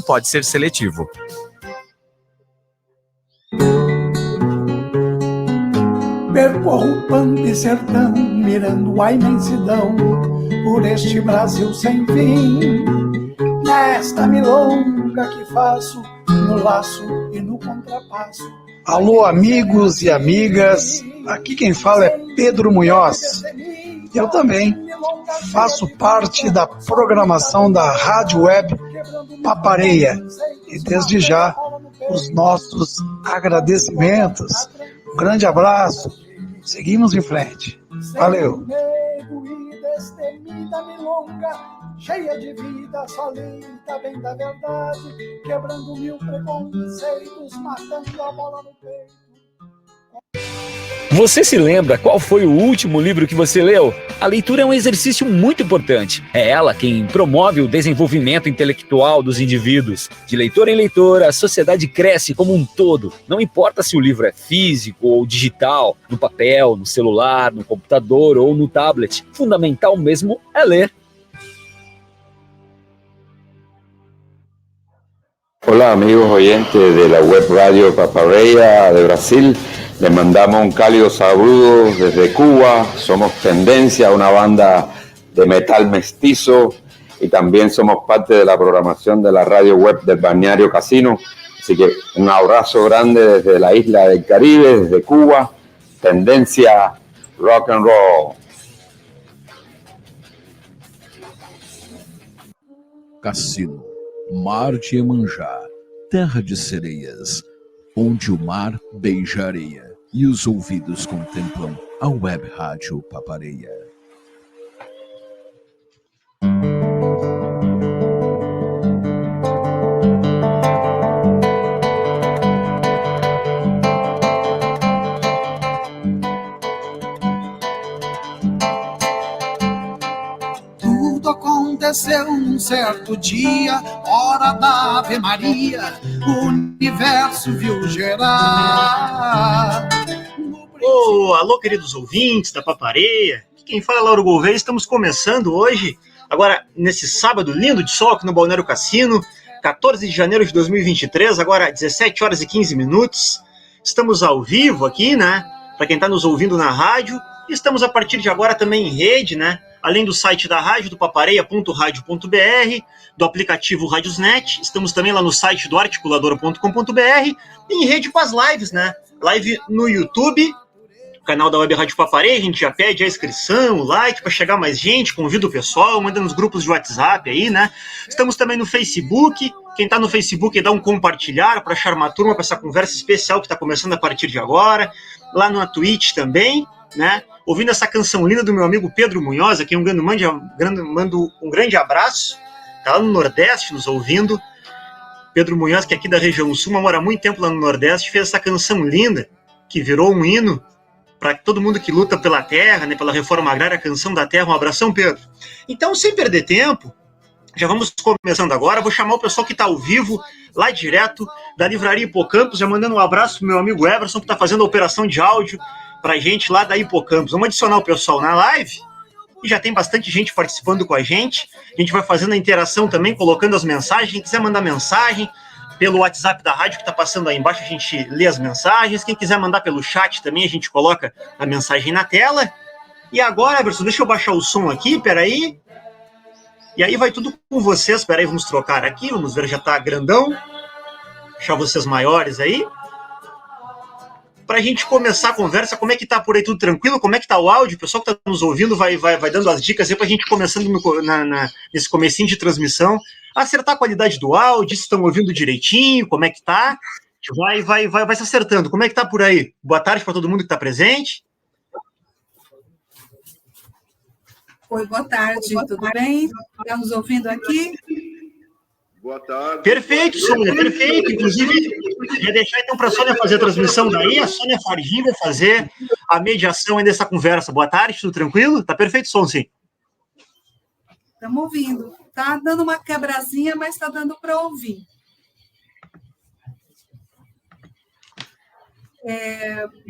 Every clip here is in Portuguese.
pode ser seletivo. Percorro o pampa e sertão, mirando a imensidão, por este Brasil sem fim. Nesta milonga que faço, no laço e no contrapasso. Alô, amigos e amigas, aqui quem fala é Pedro Munhoz. Eu também faço parte da programação da Rádio Web Papareia. E desde já, os nossos agradecimentos. Um grande abraço. Seguimos em frente. Valeu. Cheia de vida, solita, bem da verdade, quebrando mil preconceitos, matando a bola no peito. Você se lembra qual foi o último livro que você leu? A leitura é um exercício muito importante. É ela quem promove o desenvolvimento intelectual dos indivíduos. De leitor em leitor, a sociedade cresce como um todo. Não importa se o livro é físico ou digital, no papel, no celular, no computador ou no tablet. Fundamental mesmo é ler. Hola amigos oyentes de la web radio Papareia de Brasil, les mandamos un cálido saludo desde Cuba. Somos Tendencia, una banda de metal mestizo, y también somos parte de la programación de la radio web del Balneario Casino. Así que un abrazo grande desde la isla del Caribe, desde Cuba. Tendencia rock and roll. Cassino, mar de Iemanjá, terra de sereias, onde o mar beija a areia e os ouvidos contemplam a web rádio Papareia. Aconteceu num certo dia, hora da Ave Maria, o universo viu gerar. Alô, queridos ouvintes da Papareia, quem fala é Lauro Gouveia. Estamos começando hoje, agora nesse sábado lindo de sol aqui no Balneário Cassino, 14 de janeiro de 2023, agora 17 horas e 15 minutos. Estamos ao vivo aqui, né, para quem está nos ouvindo na rádio. Estamos a partir de agora também em rede, né? Além do site da rádio, do papareia.radio.br, do aplicativo Radiosnet, estamos também lá no site do articuladora.com.br e em rede com as lives, né? Live no YouTube, canal da Web Rádio Papareia, a gente já pede a inscrição, o like para chegar mais gente, convida o pessoal, manda nos grupos de WhatsApp aí, né? Estamos também no Facebook, quem está no Facebook dá um compartilhar para achar uma turma para essa conversa especial que está começando a partir de agora, lá na Twitch também, né? Ouvindo essa canção linda do meu amigo Pedro Munhoz, a quem mando um grande abraço, tá lá no Nordeste nos ouvindo. Pedro Munhoz, que é aqui da região sul, mas mora há muito tempo lá no Nordeste, fez essa canção linda, que virou um hino para todo mundo que luta pela terra, né, pela reforma agrária, a canção da terra. Um abração, Pedro. Então, sem perder tempo, já vamos começando agora. Vou chamar o pessoal que está ao vivo, lá direto da Livraria Hipocampus, já mandando um abraço pro meu amigo Everson, que está fazendo a operação de áudio pra gente lá da Hipocampus. Vamos adicionar o pessoal na live, e já tem bastante gente participando com a gente. A gente vai fazendo a interação também, colocando as mensagens. Quem quiser mandar mensagem pelo WhatsApp da rádio que está passando aí embaixo, a gente lê as mensagens. Quem quiser mandar pelo chat também, a gente coloca a mensagem na tela. E agora, Everson, deixa eu baixar o som aqui, peraí. E aí vai tudo com vocês. Peraí, vamos trocar aqui, vamos ver, já tá grandão. Deixar vocês maiores aí. Para a gente começar a conversa, como é que tá por aí? Tudo tranquilo? Como é que tá o áudio? O pessoal que tá nos ouvindo vai dando as dicas aí para a gente começando nesse comecinho de transmissão, acertar a qualidade do áudio, se estão ouvindo direitinho, como é que tá? A gente vai se acertando. Como é que tá por aí? Boa tarde para todo mundo que está presente. Oi, boa tarde, tudo bem? Está nos ouvindo aqui? Boa tarde. Perfeito, Sônia, perfeito. Inclusive, já deixar então para a Sônia fazer a transmissão daí, a Sônia Fargin vai fazer a mediação aí dessa conversa. Boa tarde, tudo tranquilo? Tá perfeito o som, sim. Estamos ouvindo. Tá dando uma quebrazinha, mas está dando para ouvir.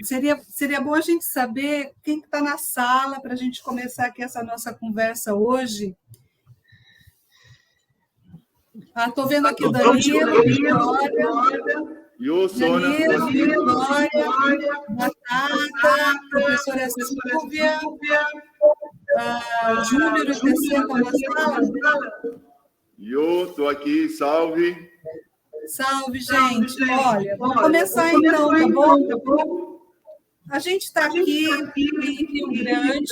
Seria bom a gente saber quem está na sala para a gente começar aqui essa nossa conversa hoje. Estou vendo aqui o Danilo, Vitória. Eu, Sônia. Danilo, Vitória, Batata, professora Silvia, Júnior e TC estão na sala? Eu estou aqui, salve. Salve, gente. Olha, vamos começar então, tá bom? A gente está aqui em Rio Grande,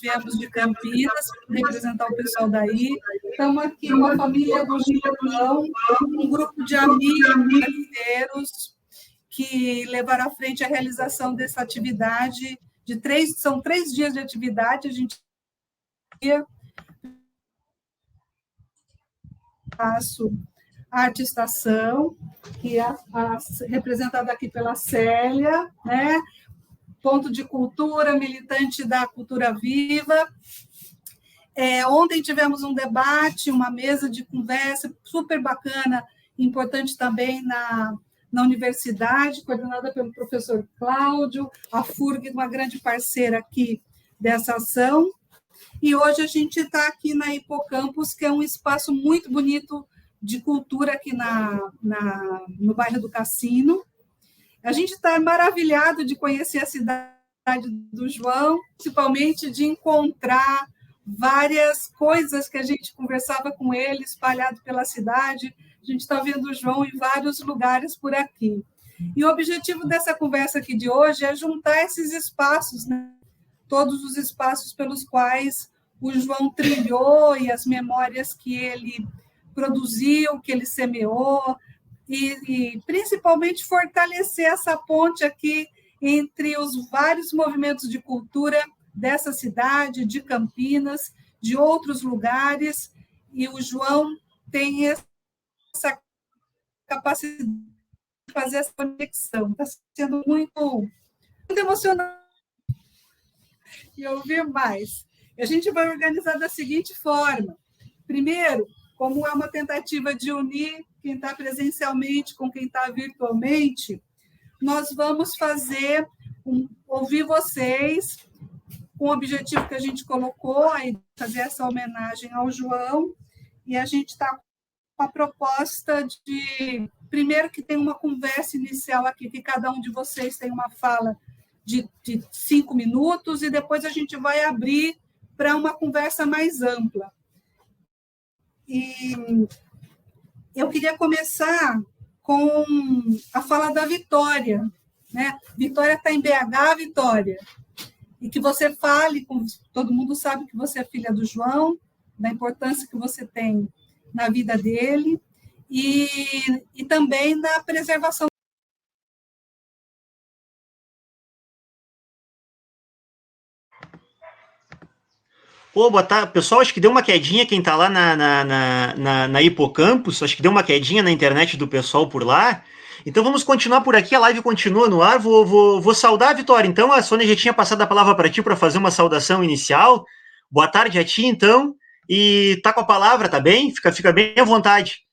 viemos de Campinas, representar o pessoal daí. Estamos aqui com a família do João, um grupo de amigos brasileiros que levaram à frente a realização dessa atividade. São 3 dias de atividade, a gente faço a Arte-Estação, que é representada aqui pela Célia, né? Ponto de cultura, militante da cultura viva. Ontem tivemos um debate, uma mesa de conversa super bacana, importante também na universidade, coordenada pelo professor Cláudio, a FURG, uma grande parceira aqui dessa ação. E hoje a gente está aqui na Hipocampus, que é um espaço muito bonito de cultura aqui no bairro do Cassino. A gente está maravilhado de conhecer a cidade do João, principalmente de encontrar várias coisas que a gente conversava com ele, espalhado pela cidade. A gente está vendo o João em vários lugares por aqui. E o objetivo dessa conversa aqui de hoje é juntar esses espaços, né? Todos os espaços pelos quais o João trilhou e as memórias que ele produziu, que ele semeou, e principalmente fortalecer essa ponte aqui entre os vários movimentos de cultura dessa cidade, de Campinas, de outros lugares, e o João tem essa capacidade de fazer essa conexão. Está sendo muito emocionante e ouvir mais. A gente vai organizar da seguinte forma. Primeiro, como é uma tentativa de unir quem está presencialmente com quem está virtualmente, nós vamos ouvir vocês com o objetivo que a gente colocou, aí, fazer essa homenagem ao João, e a gente está com a proposta de, primeiro, que tem uma conversa inicial aqui, que cada um de vocês tem uma fala de 5 minutos, e depois a gente vai abrir para uma conversa mais ampla. E eu queria começar com a fala da Vitória, né? Vitória está em BH, Vitória, e que você fale, todo mundo sabe que você é filha do João, da importância que você tem na vida dele, e também na preservação. Boa tarde, pessoal, acho que deu uma quedinha quem está lá na Hipocampus, acho que deu uma quedinha na internet do pessoal por lá, então vamos continuar por aqui, a live continua no ar, vou saudar a Vitória, então a Sônia já tinha passado a palavra para ti para fazer uma saudação inicial, boa tarde a ti então, e tá com a palavra, tá bem? Fica bem à vontade,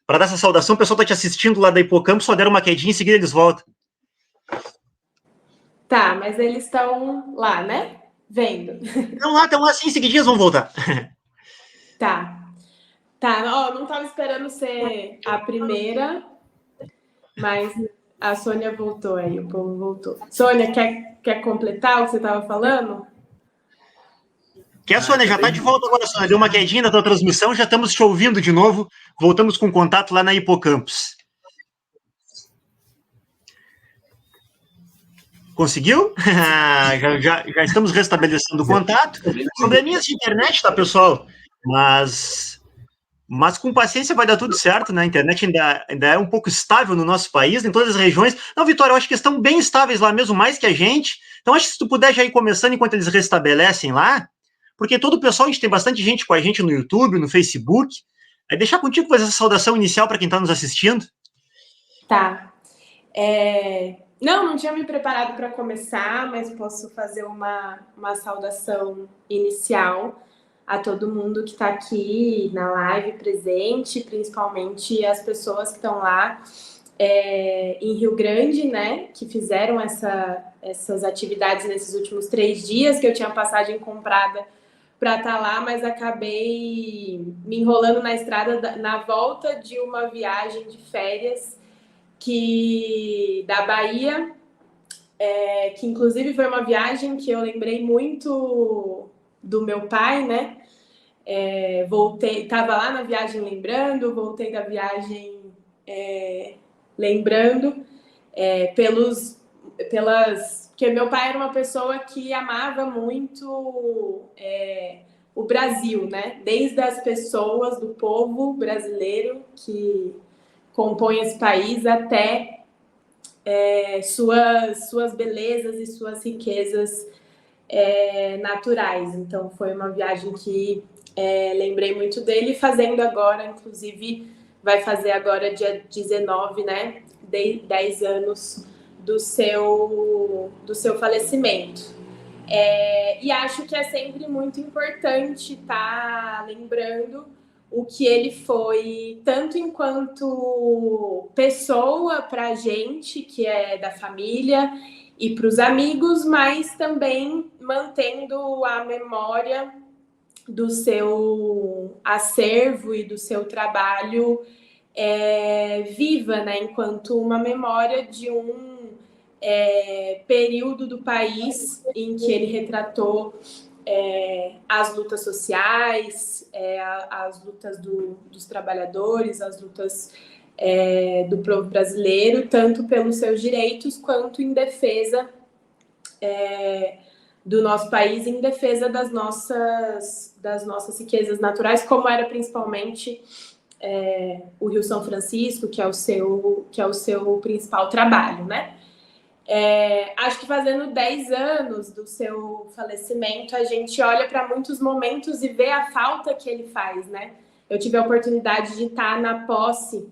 para dar essa saudação, o pessoal está te assistindo lá da Hipocampus, só deram uma quedinha, em seguida eles voltam. Tá, mas eles estão lá, né? Vendo. Estão lá, sim, em seguidinhas vão voltar. Tá, ó, não estava esperando ser a primeira, mas a Sônia voltou aí, o povo voltou. Sônia, quer completar o que você estava falando? A Sônia já está de volta agora, Sônia, deu uma quedinha na tua transmissão, já estamos te ouvindo de novo, voltamos com contato lá na Hipocampus. Conseguiu? já estamos restabelecendo o contato. Probleminhas de internet, tá, pessoal? Mas com paciência vai dar tudo certo, né? A internet ainda é um pouco estável no nosso país, em todas as regiões. Não, Vitória, eu acho que estão bem estáveis lá mesmo, mais que a gente. Então, acho que se tu puder já ir começando enquanto eles restabelecem lá, porque todo o pessoal, a gente tem bastante gente com a gente no YouTube, no Facebook. Aí deixar contigo fazer essa saudação inicial para quem está nos assistindo. Tá. Não tinha me preparado para começar, mas posso fazer uma saudação inicial a todo mundo que está aqui na live presente, principalmente as pessoas que estão lá em Rio Grande, né, que fizeram essas atividades nesses últimos 3 dias, que eu tinha passagem comprada para estar lá, mas acabei me enrolando na estrada na volta de uma viagem de férias da Bahia, que inclusive foi uma viagem que eu lembrei muito do meu pai, né? Estava lá na viagem lembrando, voltei da viagem lembrando, porque meu pai era uma pessoa que amava muito o Brasil, né? Desde as pessoas, do povo brasileiro que compõe esse país, até suas belezas e suas riquezas naturais. Então, foi uma viagem que lembrei muito dele, fazendo agora, inclusive, vai fazer agora dia 19, né? 10 anos do seu falecimento. E acho que é sempre muito importante estar lembrando o que ele foi, tanto enquanto pessoa para a gente, que é da família, e para os amigos, mas também mantendo a memória do seu acervo e do seu trabalho viva, né? Enquanto uma memória de um período do país em que ele retratou as lutas sociais, as lutas dos trabalhadores, as lutas do povo brasileiro, tanto pelos seus direitos quanto em defesa do nosso país, em defesa das nossas riquezas naturais, como era principalmente o Rio São Francisco, que é o seu principal trabalho, né? Acho que fazendo 10 anos do seu falecimento, a gente olha para muitos momentos e vê a falta que ele faz, né? Eu tive a oportunidade de estar na posse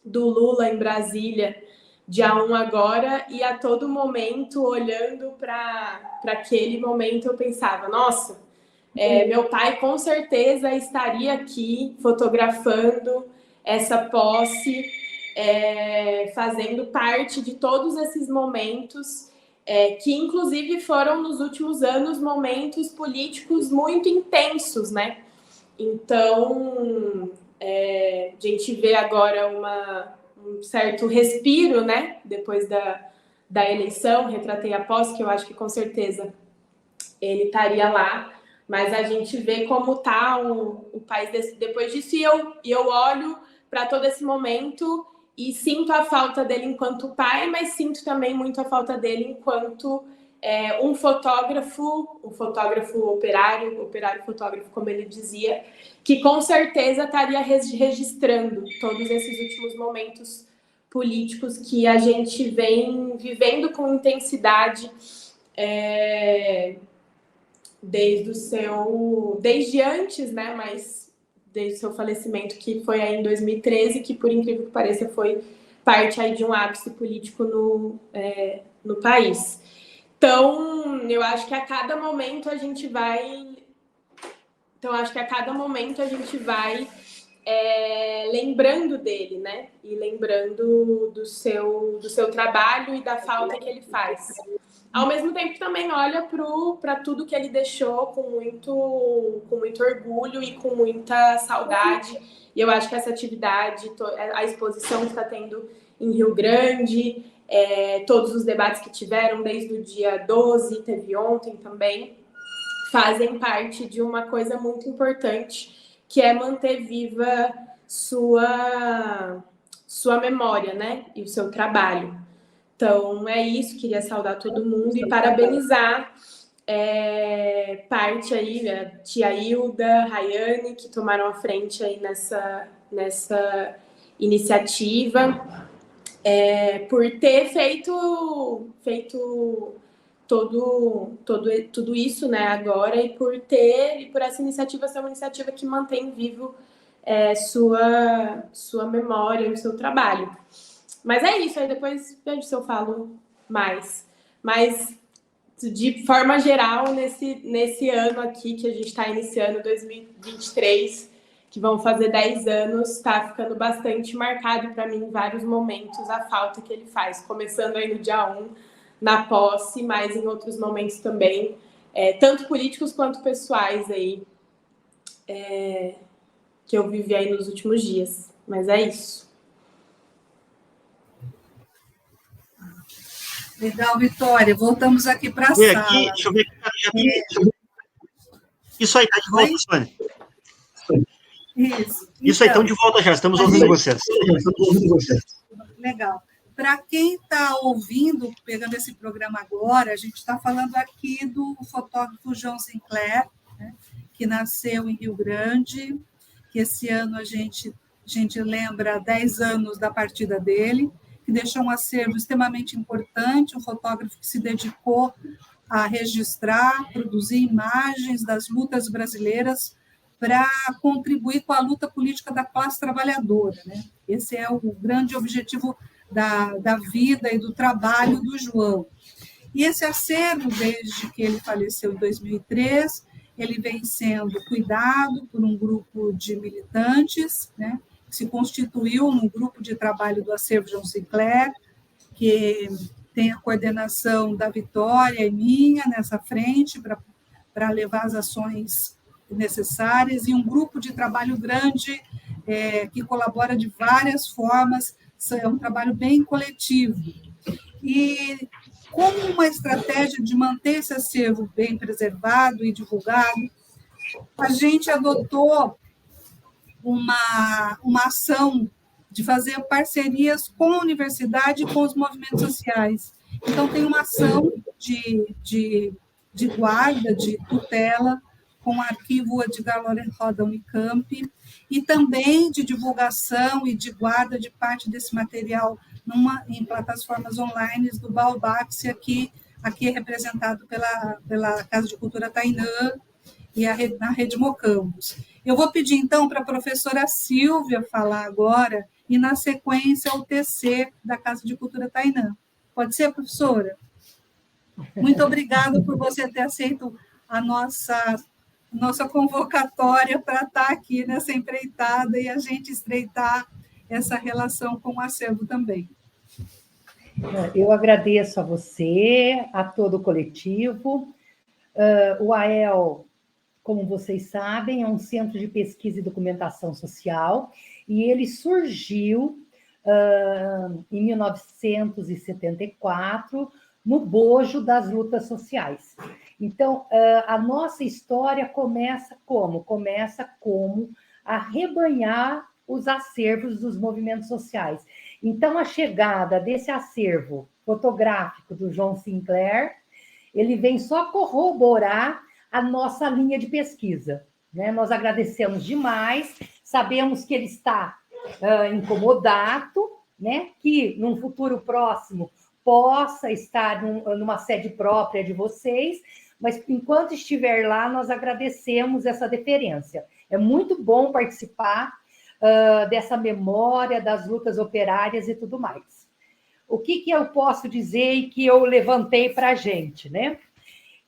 do Lula em Brasília, dia 1 agora, e a todo momento, olhando para aquele momento, eu pensava, nossa, meu pai com certeza estaria aqui fotografando essa posse, fazendo parte de todos esses momentos, que inclusive foram nos últimos anos momentos políticos muito intensos, né? Então, a gente vê agora um certo respiro, né? Depois da eleição, retratei a posse, que eu acho que com certeza ele estaria lá, mas a gente vê como está o país depois disso, e eu olho para todo esse momento e sinto a falta dele enquanto pai, mas sinto também muito a falta dele enquanto um fotógrafo operário fotógrafo, como ele dizia, que com certeza estaria registrando todos esses últimos momentos políticos que a gente vem vivendo com intensidade desde antes, né? Mas desde o seu falecimento, que foi aí em 2013, que por incrível que pareça foi parte aí de um ápice político no país. Então, eu acho que a cada momento a gente vai lembrando dele, né? E lembrando do seu trabalho e da falta que ele faz. Ao mesmo tempo, também olha para tudo que ele deixou com muito orgulho e com muita saudade. E eu acho que essa atividade, a exposição que está tendo em Rio Grande, todos os debates que tiveram desde o dia 12, teve ontem também, fazem parte de uma coisa muito importante, que é manter viva sua memória, né? E o seu trabalho. Então, é isso, queria saudar todo mundo e parabenizar parte aí, a tia Hilda, Rayane, que tomaram a frente aí nessa iniciativa, por ter feito tudo isso, né, agora, e por essa iniciativa ser uma iniciativa que mantém vivo sua memória e o seu trabalho. Mas é isso, aí depois vejo se eu falo mais. Mas, de forma geral, nesse ano aqui que a gente está iniciando, 2023, que vão fazer 10 anos, está ficando bastante marcado para mim em vários momentos a falta que ele faz. Começando aí no dia 1, na posse, mas em outros momentos também, tanto políticos quanto pessoais aí, que eu vivi aí nos últimos dias. Mas é isso. Legal, Vitória. Voltamos aqui para a sala. Aqui, deixa eu ver aqui. Isso aí, tá de volta, Sônia. Isso aí, estão de volta já, estamos ouvindo vocês. Legal. Para quem está ouvindo, pegando esse programa agora, a gente está falando aqui do fotógrafo João Sinclair, né, que nasceu em Rio Grande, que esse ano a gente lembra 10 anos da partida dele, que deixou um acervo extremamente importante, um fotógrafo que se dedicou a registrar, produzir imagens das lutas brasileiras para contribuir com a luta política da classe trabalhadora, né? Esse é o grande objetivo da vida e do trabalho do João. E esse acervo, desde que ele faleceu em 2003, ele vem sendo cuidado por um grupo de militantes, né, que se constituiu num grupo de trabalho do acervo João Sinclair, que tem a coordenação da Vitória e minha nessa frente para levar as ações necessárias, e um grupo de trabalho grande que colabora de várias formas, é um trabalho bem coletivo. E como uma estratégia de manter esse acervo bem preservado e divulgado, a gente adotou uma ação de fazer parcerias com a universidade e com os movimentos sociais. Então, tem uma ação de guarda, de tutela, com o arquivo Edgar Loren Roda Unicamp, e também de divulgação e de guarda de parte desse material em plataformas online do Baobaxi, aqui é representado pela Casa de Cultura Tainã e na Rede Mocambos. Eu vou pedir, então, para a professora Silvia falar agora, e, na sequência, o TC da Casa de Cultura Tainã. Pode ser, professora? Muito obrigada por você ter aceito a nossa convocatória para estar aqui nessa empreitada e a gente estreitar essa relação com o acervo também. Eu agradeço a você, a todo o coletivo. O AEL, como vocês sabem, é um centro de pesquisa e documentação social, e ele surgiu em 1974, no bojo das lutas sociais. Então, a nossa história começa como? Começa como arrebanhar os acervos dos movimentos sociais. Então, a chegada desse acervo fotográfico do João Sinclair, ele vem só corroborar a nossa linha de pesquisa, né? Nós agradecemos demais, sabemos que ele está incomodado, né? Que num futuro próximo possa estar numa sede própria de vocês, mas enquanto estiver lá, nós agradecemos essa deferência. É muito bom participar dessa memória das lutas operárias e tudo mais. O que eu posso dizer e que eu levantei para a gente, né?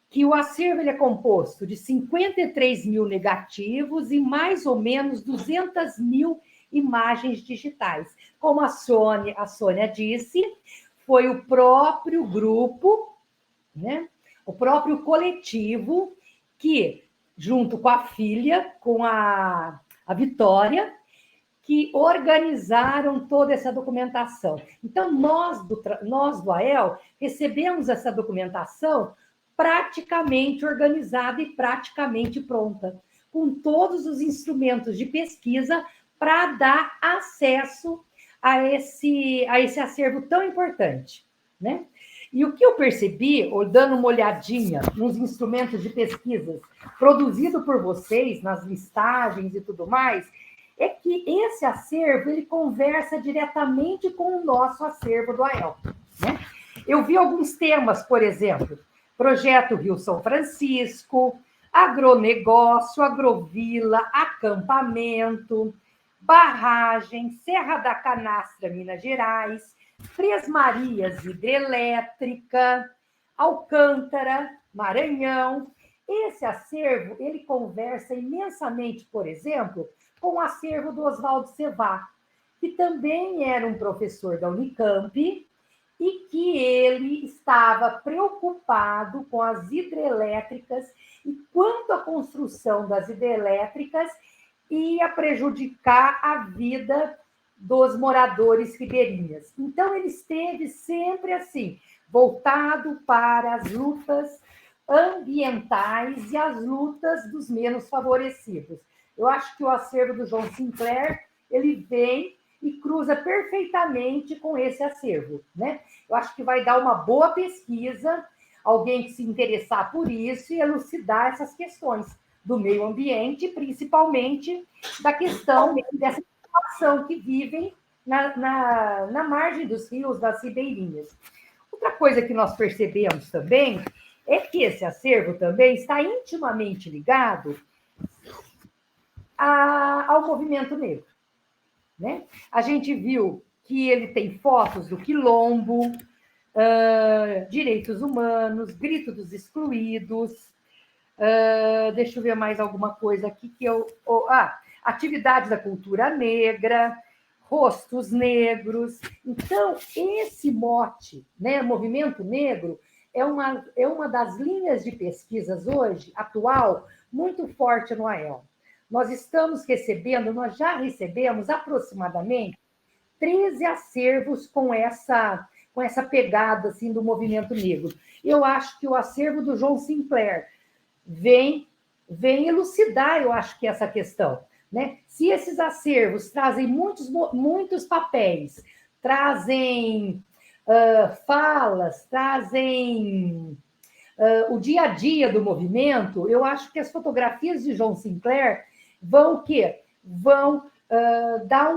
Que o acervo ele é composto de 53 mil negativos e mais ou menos 200 mil imagens digitais. Como a Sônia disse, foi o próprio grupo, né? O próprio coletivo que, junto com a filha, com a Vitória, que organizaram toda essa documentação. Então, nós do AEL recebemos essa documentação praticamente organizada e praticamente pronta, com todos os instrumentos de pesquisa para dar acesso a esse acervo tão importante, né? E o que eu percebi, dando uma olhadinha nos instrumentos de pesquisa produzidos por vocês, nas listagens e tudo mais, é que esse acervo ele conversa diretamente com o nosso acervo do AEL, né? Eu vi alguns temas, por exemplo, Projeto Rio São Francisco, agronegócio, agrovila, acampamento, barragem, Serra da Canastra, Minas Gerais, Três Marias hidrelétrica, Alcântara, Maranhão. Esse acervo ele conversa imensamente, por exemplo, com o acervo do Oswaldo Sevá, que também era um professor da Unicamp e que ele estava preocupado com as hidrelétricas e quanto a construção das hidrelétricas ia prejudicar a vida dos moradores ribeirinhas. Então, ele esteve sempre assim, voltado para as lutas ambientais e as lutas dos menos favorecidos. Eu acho que o acervo do João Sinclair, ele vem e cruza perfeitamente com esse acervo, né? Eu acho que vai dar uma boa pesquisa, alguém que se interessar por isso e elucidar essas questões do meio ambiente, principalmente da questão dessa população que vivem na margem dos rios, das ribeirinhas. Outra coisa que nós percebemos também é que esse acervo também está intimamente ligado ao movimento negro, né? A gente viu que ele tem fotos do quilombo, direitos humanos, grito dos excluídos, deixa eu ver mais alguma coisa aqui que atividades da cultura negra, rostos negros. Então, esse mote, né, movimento negro, é uma das linhas de pesquisas hoje, atual, muito forte no AEL. Nós já recebemos aproximadamente 13 acervos com essa pegada assim, do movimento negro. Eu acho que o acervo do João Sinclair vem elucidar, eu acho que essa questão, né? Se esses acervos trazem muitos papéis, trazem falas, trazem o dia a dia do movimento, eu acho que as fotografias de João Sinclair vão o quê? Vão dar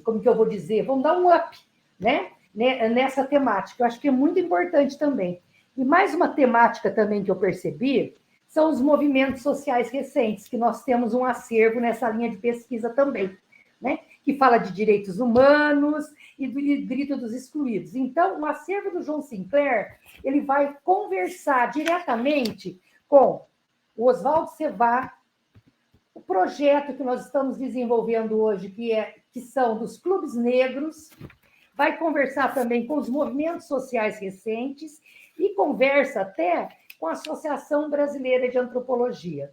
como que eu vou dizer? Vão dar um up, né? Nessa temática. Eu acho que é muito importante também. E mais uma temática também que eu percebi são os movimentos sociais recentes, que nós temos um acervo nessa linha de pesquisa também, né? Que fala de direitos humanos e do grito dos excluídos. Então, o acervo do João Sinclair, ele vai conversar diretamente com o Oswaldo Sevá, o projeto que nós estamos desenvolvendo hoje, que são dos clubes negros, vai conversar também com os movimentos sociais recentes e conversa até com a Associação Brasileira de Antropologia,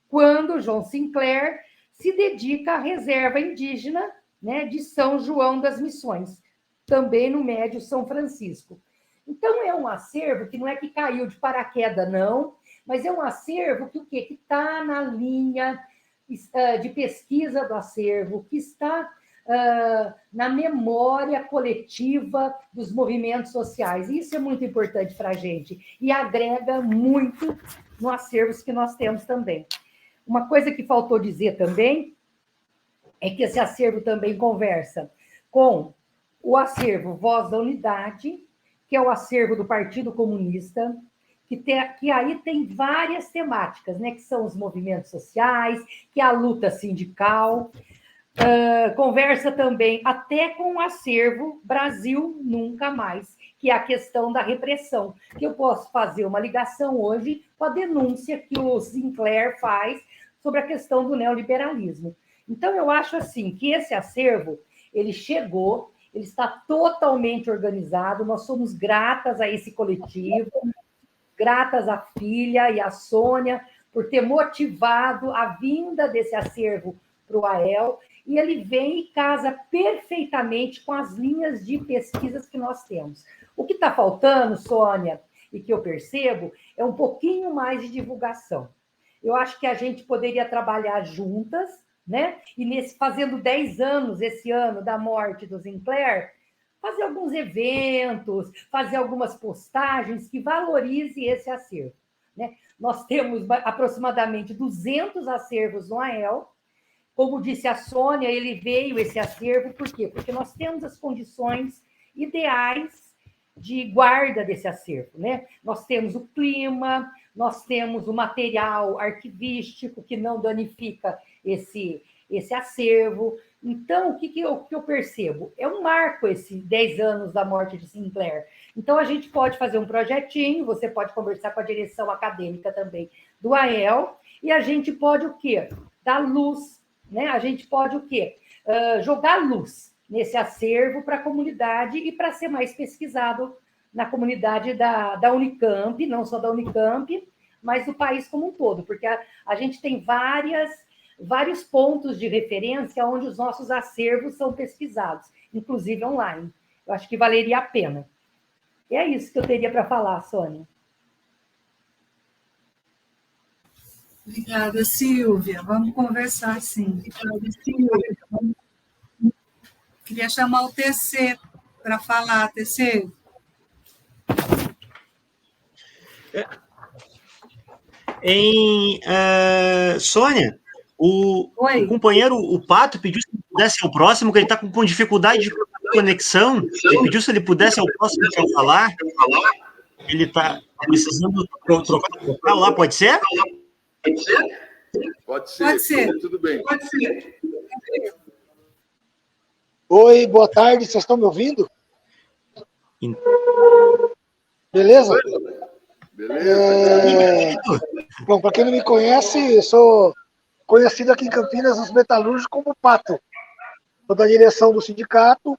quando o João Sinclair se dedica à reserva indígena, né, de São João das Missões, também no Médio São Francisco. Então, é um acervo que não é que caiu de paraquedas, não, mas é um acervo que está na linha de pesquisa do acervo, que está na memória coletiva dos movimentos sociais. Isso é muito importante para a gente e agrega muito no acervo que nós temos também. Uma coisa que faltou dizer também é que esse acervo também conversa com o acervo Voz da Unidade, que é o acervo do Partido Comunista, que aí tem várias temáticas, né? Que são os movimentos sociais, que é a luta sindical. Conversa também até com o acervo Brasil Nunca Mais, que é a questão da repressão, que eu posso fazer uma ligação hoje com a denúncia que o Sinclair faz sobre a questão do neoliberalismo. Então, eu acho assim que esse acervo, ele chegou, ele está totalmente organizado, nós somos gratas a esse coletivo, gratas à filha e à Sônia por ter motivado a vinda desse acervo para o AEL, e ele vem e casa perfeitamente com as linhas de pesquisas que nós temos. O que está faltando, Sônia, e que eu percebo, é um pouquinho mais de divulgação. Eu acho que a gente poderia trabalhar juntas, né? E fazendo 10 anos esse ano da morte do Sinclair, fazer alguns eventos, fazer algumas postagens que valorize esse acervo, né? Nós temos aproximadamente 200 acervos no AEL. Como disse a Sônia, esse acervo, por quê? Porque nós temos as condições ideais de guarda desse acervo, né? Nós temos o clima, nós temos o material arquivístico que não danifica esse acervo. Então, o que eu percebo? É um marco esse 10 anos da morte de Sinclair. Então, a gente pode fazer um projetinho, você pode conversar com a direção acadêmica também do AEL, e a gente pode o quê? Dar luz, né? A gente pode o quê? Jogar luz nesse acervo para a comunidade e para ser mais pesquisado na comunidade da Unicamp, não só da Unicamp, mas do país como um todo, porque a gente tem vários pontos de referência onde os nossos acervos são pesquisados, inclusive online. Eu acho que valeria a pena. E é isso que eu teria para falar, Sônia. Obrigada, Silvia. Vamos conversar, sim. Obrigada, Silvia. Queria chamar o TC para falar. TC? Sônia, o companheiro, o Pato, pediu se ele pudesse ser o próximo, que ele está com dificuldade de conexão. Ele pediu se ele pudesse ser o próximo para falar. Ele está precisando trocar o local lá, pode ser? Pode ser. Pode ser. Tudo bem. Pode ser. Oi, boa tarde, vocês estão me ouvindo? Beleza? Bom, para quem não me conhece, eu sou conhecido aqui em Campinas, nos metalúrgicos, como Pato. Sou da direção do sindicato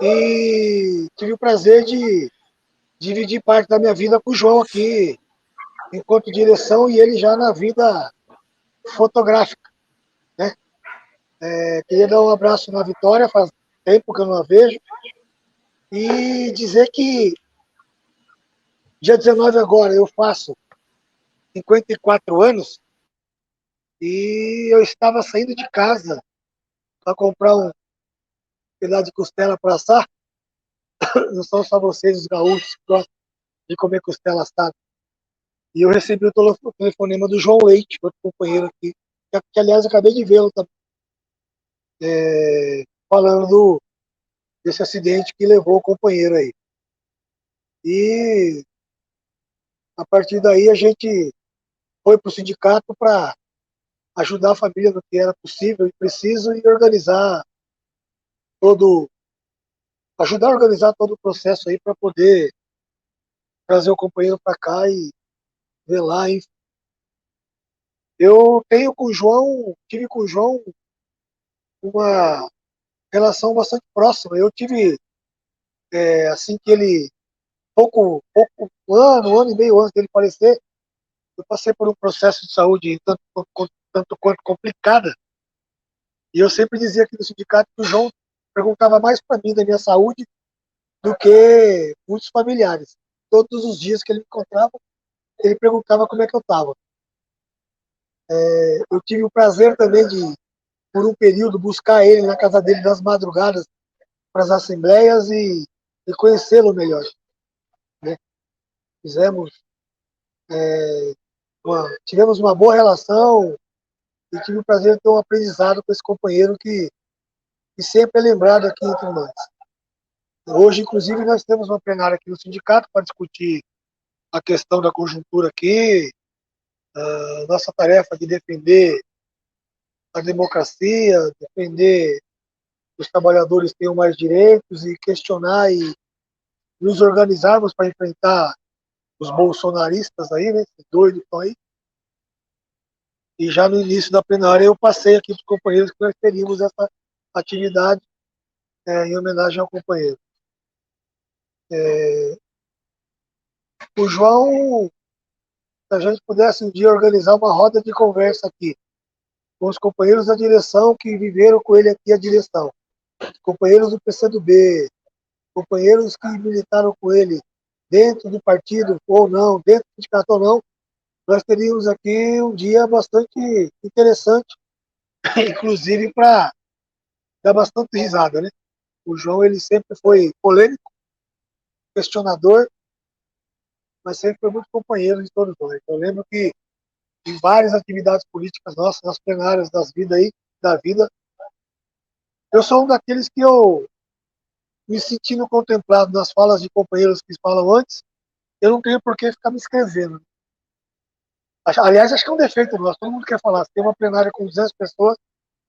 e tive o prazer de dividir parte da minha vida com o João aqui, enquanto direção, e ele já na vida fotográfica, né? Queria dar um abraço na Vitória, faz tempo que eu não a vejo, e dizer que dia 19 agora eu faço 54 anos e eu estava saindo de casa para comprar um pedaço de costela para assar. Não são só vocês, os gaúchos, que gostam de comer costela assada. E eu recebi o telefonema do João Leite, outro companheiro aqui, que aliás eu acabei de vê-lo também, falando desse acidente que levou o companheiro aí. E a partir daí a gente foi para o sindicato para ajudar a família no que era possível e preciso e ajudar a organizar todo o processo aí para poder trazer o companheiro para cá e ver lá. Enfim. Eu tive com o João uma relação bastante próxima. Eu tive, assim que ele, um ano e meio antes dele falecer, eu passei por um processo de saúde tanto quanto complicada. E eu sempre dizia aqui no sindicato que o João perguntava mais para mim da minha saúde do que muitos familiares. Todos os dias que ele me encontrava, ele perguntava como é que eu estava. Eu tive o prazer também de, por um período, buscar ele na casa dele nas madrugadas para as assembleias e conhecê-lo melhor. Né? Tivemos uma boa relação e tive o prazer de ter um aprendizado com esse companheiro que sempre é lembrado aqui entre nós. Hoje, inclusive, nós temos uma plenária aqui no sindicato para discutir a questão da conjuntura aqui, a nossa tarefa de defender a democracia, defender que os trabalhadores tenham mais direitos e questionar e nos organizarmos para enfrentar os bolsonaristas aí, né, esses doidos que estão aí. E já no início da plenária eu passei aqui para os companheiros que nós teríamos essa atividade em homenagem ao companheiro. O João, se a gente pudesse um dia organizar uma roda de conversa aqui com os companheiros da direção que viveram com ele aqui a direção, companheiros do PCdoB, companheiros que militaram com ele dentro do partido ou não, dentro do sindicato ou não, nós teríamos aqui um dia bastante interessante, inclusive para dar bastante risada, né? O João, ele sempre foi polêmico, questionador, mas sempre foi muito companheiro de todos nós. Eu lembro que em várias atividades políticas nossas, nas plenárias da vida, eu sou um daqueles que eu me sentindo contemplado nas falas de companheiros que falam antes, eu não tenho por que ficar me escrevendo. Aliás, acho que é um defeito nosso, todo mundo quer falar. Se tem uma plenária com 200 pessoas,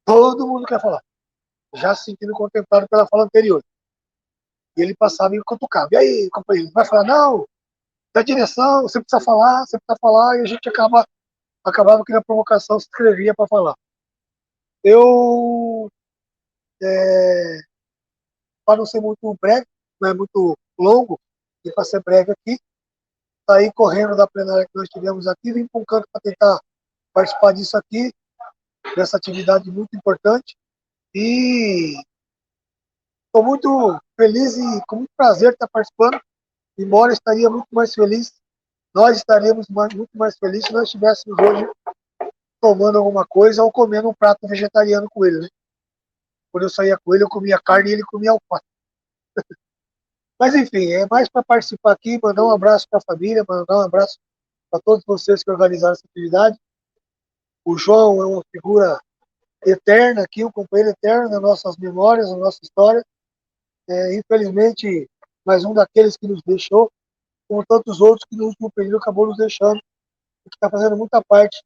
todo mundo quer falar. Já se sentindo contemplado pela fala anterior. E ele passava e cutucava. E aí, companheiro, vai falar? Não, da direção, você precisa falar, e a gente acabava que na provocação se escrevia para falar. Eu Para não ser muito breve, não é muito longo, e para ser breve aqui, saí correndo da plenária que nós tivemos aqui, vim para um canto para tentar participar disso aqui, dessa atividade muito importante, e estou muito feliz e com muito prazer de estar participando, embora estaria muito mais feliz, nós estaríamos muito mais felizes se nós estivéssemos hoje tomando alguma coisa ou comendo um prato vegetariano com ele, né? Quando eu saía com ele, eu comia carne e ele comia alface. Mas enfim, é mais para participar aqui, mandar um abraço para a família, mandar um abraço para todos vocês que organizaram essa atividade. O João é uma figura eterna aqui, um companheiro eterno nas nossas memórias, na nossa história. Infelizmente, mais um daqueles que nos deixou, como tantos outros que no último período acabou nos deixando, que está fazendo muita falta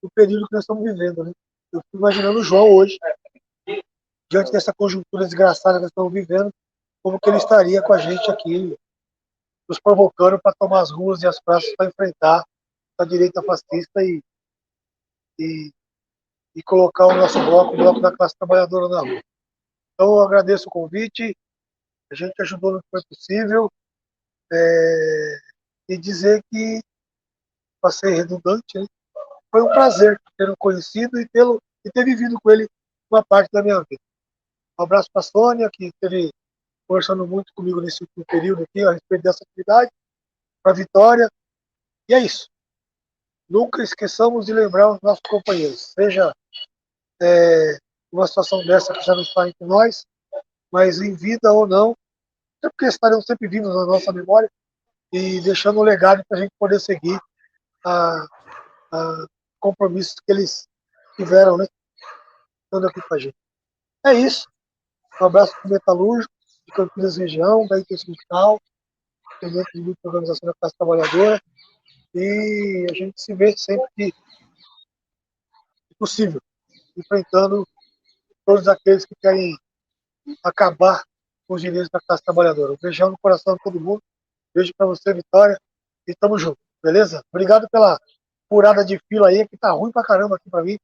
no período que nós estamos vivendo, né? Eu fico imaginando o João hoje, diante dessa conjuntura desgraçada que nós estamos vivendo, como que ele estaria com a gente aqui, nos provocando para tomar as ruas e as praças para enfrentar a direita fascista e colocar o nosso bloco, o bloco da classe trabalhadora na rua. Então, eu agradeço o convite, a gente ajudou no que foi possível, e dizer que, para ser redundante, né, foi um prazer ter conhecido e ter vivido com ele uma parte da minha vida. Um abraço para a Sônia, que esteve conversando muito comigo nesse último período aqui, a respeito dessa atividade, para a Vitória, e é isso. Nunca esqueçamos de lembrar os nossos companheiros, seja uma situação dessa que já não está entre nós, mas em vida ou não, porque estarão sempre vivos na nossa memória e deixando um legado para a gente poder seguir a compromissos que eles tiveram, né, estando aqui com a gente. É isso. Um abraço para o Metalúrgico, de Campinas Região, da Intersindical, dentro de muita organização da classe trabalhadora, e a gente se vê sempre que possível, enfrentando todos aqueles que querem acabar com os direitos da classe trabalhadora. Um beijão no coração de todo mundo. Beijo para você, Vitória, e tamo junto, beleza? Obrigado pela furada de fila aí, que tá ruim pra caramba aqui para mim,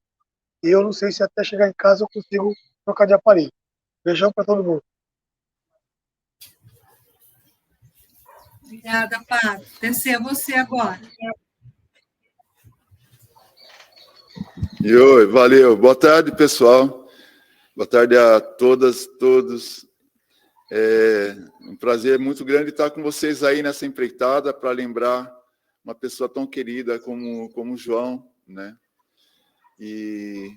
e eu não sei se até chegar em casa eu consigo trocar de aparelho. Beijão para todo mundo. Obrigada, Pato. Descer a você agora. Oi, valeu. Boa tarde, pessoal. Boa tarde a todas, todos. É um prazer muito grande estar com vocês aí nessa empreitada para lembrar uma pessoa tão querida como o João, né? E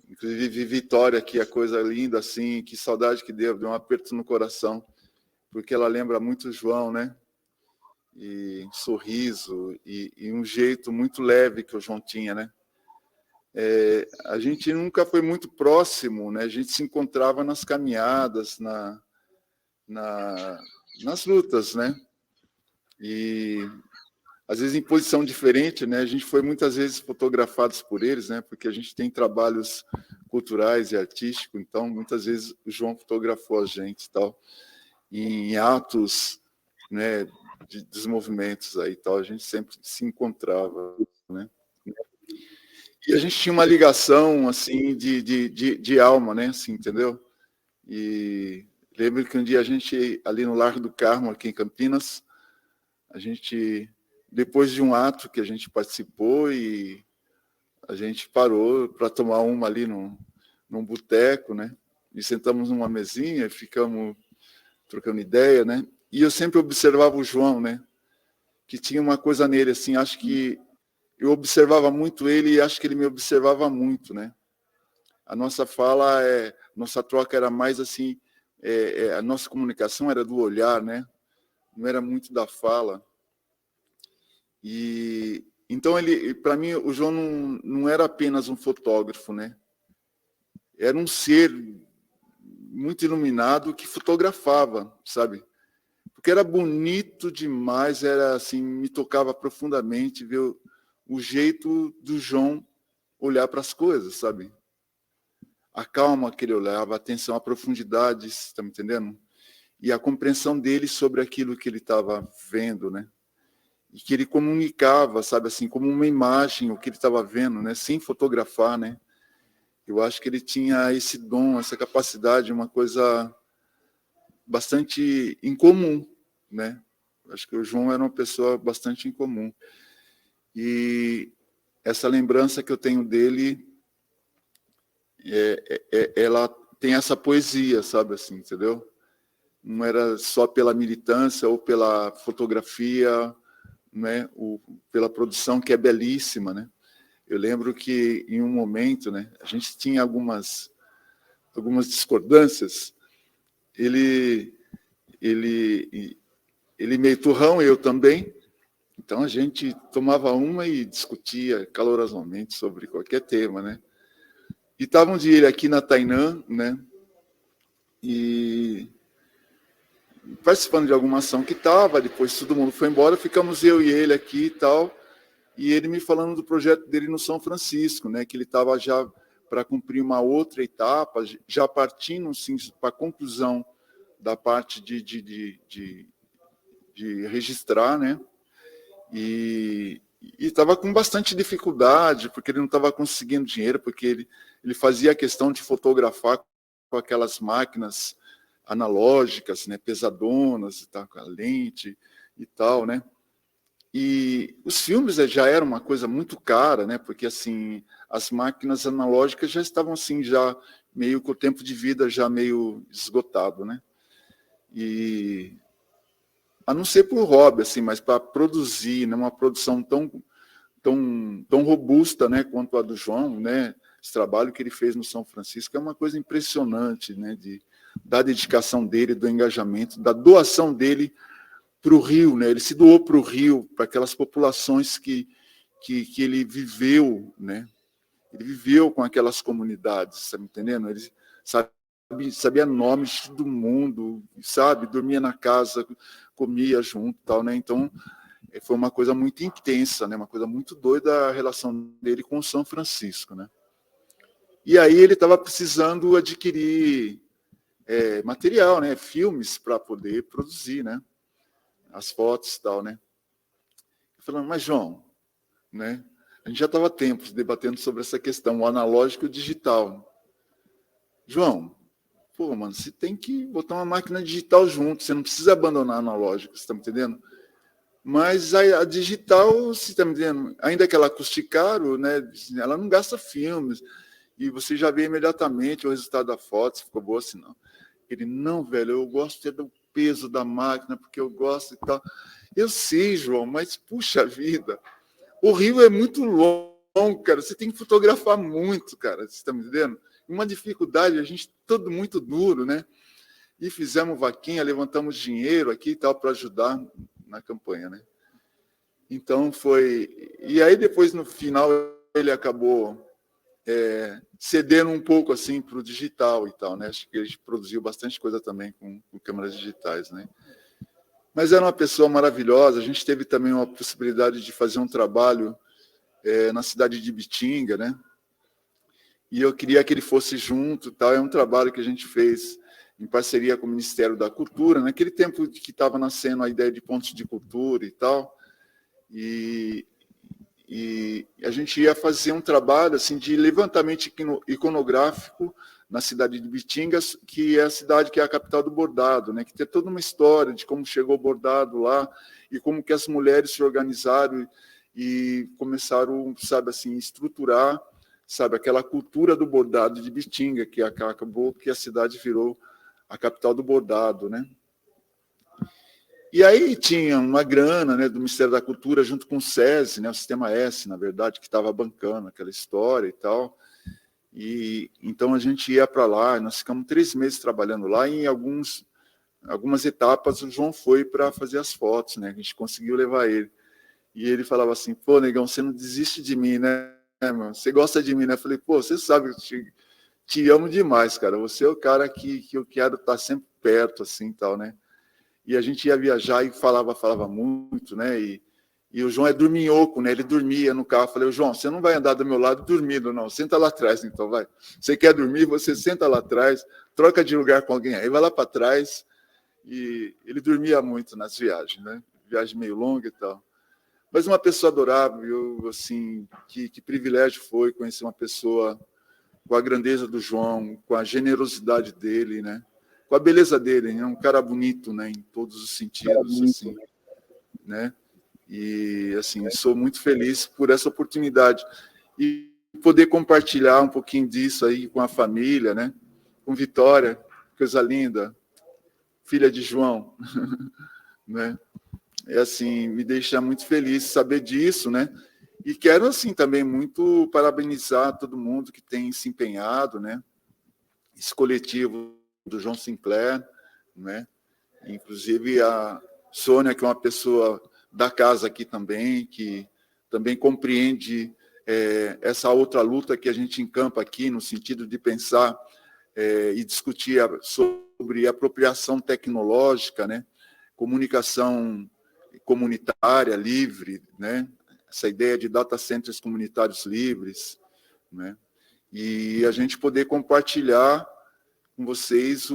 inclusive Vitória, que é coisa linda assim, que saudade que deu um aperto no coração, porque ela lembra muito o João, né? E um sorriso e um jeito muito leve que o João tinha, né? A gente nunca foi muito próximo, né? A gente se encontrava nas caminhadas, nas lutas, né? E às vezes em posição diferente, né? A gente foi muitas vezes fotografados por eles, né? Porque a gente tem trabalhos culturais e artísticos, então muitas vezes o João fotografou a gente, tal, em atos, né? Dos movimentos aí, tal, a gente sempre se encontrava, né? E a gente tinha uma ligação assim de alma, né? Assim, entendeu? E lembro que um dia a gente, ali no Largo do Carmo, aqui em Campinas, a gente, depois de um ato que a gente participou, e a gente parou para tomar uma ali num boteco, né? E sentamos numa mesinha, ficamos trocando ideia, né? E eu sempre observava o João, né? Que tinha uma coisa nele, assim, acho que eu observava muito ele e acho que ele me observava muito, né? A nossa fala, nossa troca era mais assim, a nossa comunicação era do olhar, né? Não era muito da fala. E então para mim, o João não era apenas um fotógrafo, né? Era um ser muito iluminado que fotografava, sabe? Porque era bonito demais, era assim, me tocava profundamente ver o jeito do João olhar para as coisas, sabe? A calma que ele olhava, a atenção, a profundidade, está me entendendo? E a compreensão dele sobre aquilo que ele estava vendo, né? E que ele comunicava, sabe, assim, como uma imagem, o que ele estava vendo, né? Sem fotografar, né? Eu acho que ele tinha esse dom, essa capacidade, uma coisa bastante incomum, né? Acho que o João era uma pessoa bastante incomum. E essa lembrança que eu tenho dele, ela tem essa poesia, sabe assim, entendeu? Não era só pela militância ou pela fotografia, né? Pela produção, que é belíssima, né? Eu lembro que, em um momento, né, a gente tinha algumas discordâncias. Ele meio turrão, eu também. Então, a gente tomava uma e discutia calorosamente sobre qualquer tema, né? E estava um dia ele aqui na Tainã, né? E participando de alguma ação que estava, depois todo mundo foi embora, ficamos eu e ele aqui e tal, e ele me falando do projeto dele no São Francisco, né? Que ele estava já para cumprir uma outra etapa, já partindo sim, para a conclusão da parte de registrar, né? E estava com bastante dificuldade, porque ele não estava conseguindo dinheiro, porque ele fazia a questão de fotografar com aquelas máquinas analógicas, né, pesadonas, e tal, com a lente e tal, né? E os filmes já eram uma coisa muito cara, né? Porque assim, as máquinas analógicas já estavam assim, já meio com o tempo de vida já meio esgotado, né? E a não ser por hobby, assim, mas para produzir, né, uma produção tão robusta, né, quanto a do João, né? Esse trabalho que ele fez no São Francisco é uma coisa impressionante, né? Da dedicação dele, do engajamento, da doação dele para o Rio, né? Ele se doou para o Rio, para aquelas populações que ele viveu, né? Ele viveu com aquelas comunidades, está me entendendo? Ele sabia nomes de todo mundo, sabe? Dormia na casa, comia junto, tal, né? Então foi uma coisa muito intensa, né? Uma coisa muito doida a relação dele com o São Francisco, né? E aí ele estava precisando adquirir material, né? Filmes para poder produzir, né? As fotos e tal, né? Falando, mas João, né? A gente já estava há tempos debatendo sobre essa questão, o analógico e o digital. João, pô, mano, você tem que botar uma máquina digital junto, você não precisa abandonar a analógica, você está me entendendo? Mas a digital, você está me entendendo? Ainda que ela custe caro, né? Ela não gasta filmes, e você já vê imediatamente o resultado da foto, se ficou boa, se não. Ele, não, velho, eu gosto do peso da máquina, porque eu gosto e tal. Eu sei, João, mas, puxa vida, o Rio é muito longo, cara, você tem que fotografar muito, cara, você está me entendendo? Uma dificuldade, a gente todo muito duro, né? E fizemos vaquinha, levantamos dinheiro aqui e tal, para ajudar na campanha, né? Então, foi... E aí, depois, no final, ele acabou... cedendo um pouco assim para o digital e tal, né? Acho que ele produziu bastante coisa também com câmeras digitais, né? Mas era uma pessoa maravilhosa. A gente teve também uma possibilidade de fazer um trabalho na cidade de Ibitinga, né? E eu queria que ele fosse junto, tal. É um trabalho que a gente fez em parceria com o Ministério da Cultura, naquele tempo que estava nascendo a ideia de pontos de cultura e tal. E a gente ia fazer um trabalho assim, de levantamento iconográfico na cidade de Ibitingas, que é a cidade que é a capital do bordado, né? Que tem toda uma história de como chegou o bordado lá e como que as mulheres se organizaram e começaram, sabe, assim, estruturar, sabe, aquela cultura do bordado de Ibitinga, que acabou que a cidade virou a capital do bordado, né? E aí tinha uma grana, né, do Ministério da Cultura junto com o SESI, né, o Sistema S, na verdade, que estava bancando aquela história e tal. E então a gente ia para lá, nós ficamos 3 meses trabalhando lá, e em algumas etapas o João foi para fazer as fotos, né? A gente conseguiu levar ele. E ele falava assim, pô, negão, você não desiste de mim, né? Você gosta de mim, né? Eu falei, pô, você sabe que eu te amo demais, cara. Você é o cara que eu quero estar sempre perto, assim, tal, né? E a gente ia viajar e falava muito, né? E o João é dorminhoco, né? Ele dormia no carro. Eu falei, João, você não vai andar do meu lado dormindo, não. Senta lá atrás, então, vai. Você quer dormir, você senta lá atrás, troca de lugar com alguém aí, vai lá para trás. E ele dormia muito nas viagens, né? Viagem meio longa e tal. Mas uma pessoa adorável, assim, que privilégio foi conhecer uma pessoa com a grandeza do João, com a generosidade dele, né? Com a beleza dele, é um cara bonito, né? Em todos os sentidos, assim, né? E, assim, sou muito feliz por essa oportunidade e poder compartilhar um pouquinho disso aí com a família, né? Com Vitória, coisa linda, filha de João, né? É assim, me deixa muito feliz saber disso, né? E quero, assim, também muito parabenizar todo mundo que tem se empenhado, né? Esse coletivo do João Sinclair, né? Inclusive a Sônia, que é uma pessoa da casa aqui também, que também compreende essa outra luta que a gente encampa aqui, no sentido de pensar e discutir sobre apropriação tecnológica, né? Comunicação comunitária livre, né? Essa ideia de data centers comunitários livres, né? E a gente poder compartilhar com vocês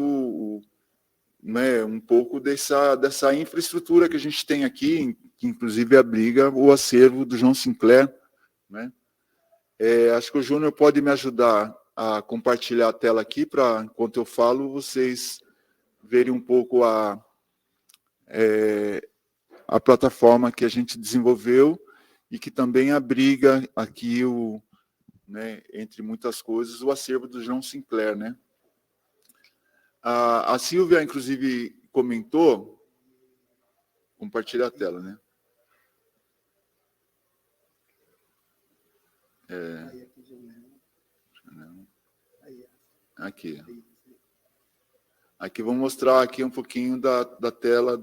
né, um pouco dessa infraestrutura que a gente tem aqui, que inclusive abriga o acervo do João Sinclair, né? Acho que o Júnior pode me ajudar a compartilhar a tela aqui, para, enquanto eu falo, vocês verem um pouco a plataforma que a gente desenvolveu e que também abriga aqui, né, entre muitas coisas, o acervo do João Sinclair, né? A Silvia, inclusive, comentou, compartilha a tela, né? Aqui. Aqui vou mostrar aqui um pouquinho da tela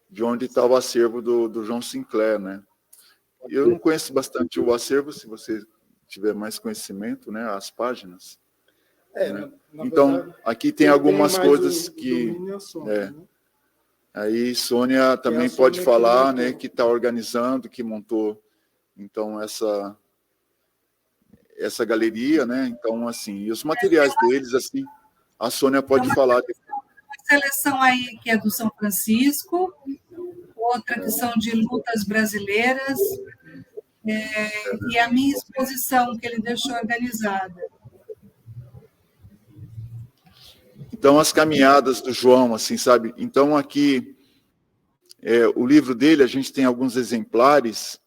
de onde está o acervo do João Sinclair, né? Eu não conheço bastante o acervo, se você tiver mais conhecimento, né? As páginas. Né? Então, verdade, aqui tem algumas coisas que... Sônia, né? Aí Sônia também pode falar, né? Que está organizando, que montou, então, essa galeria, né? Então, assim, e os materiais deles, assim, a Sônia pode falar. Uma seleção aí que é do São Francisco, outra que são de lutas brasileiras, e a minha exposição que ele deixou organizada. Então, as caminhadas do João, assim, sabe? Então, aqui, o livro dele, a gente tem alguns exemplares,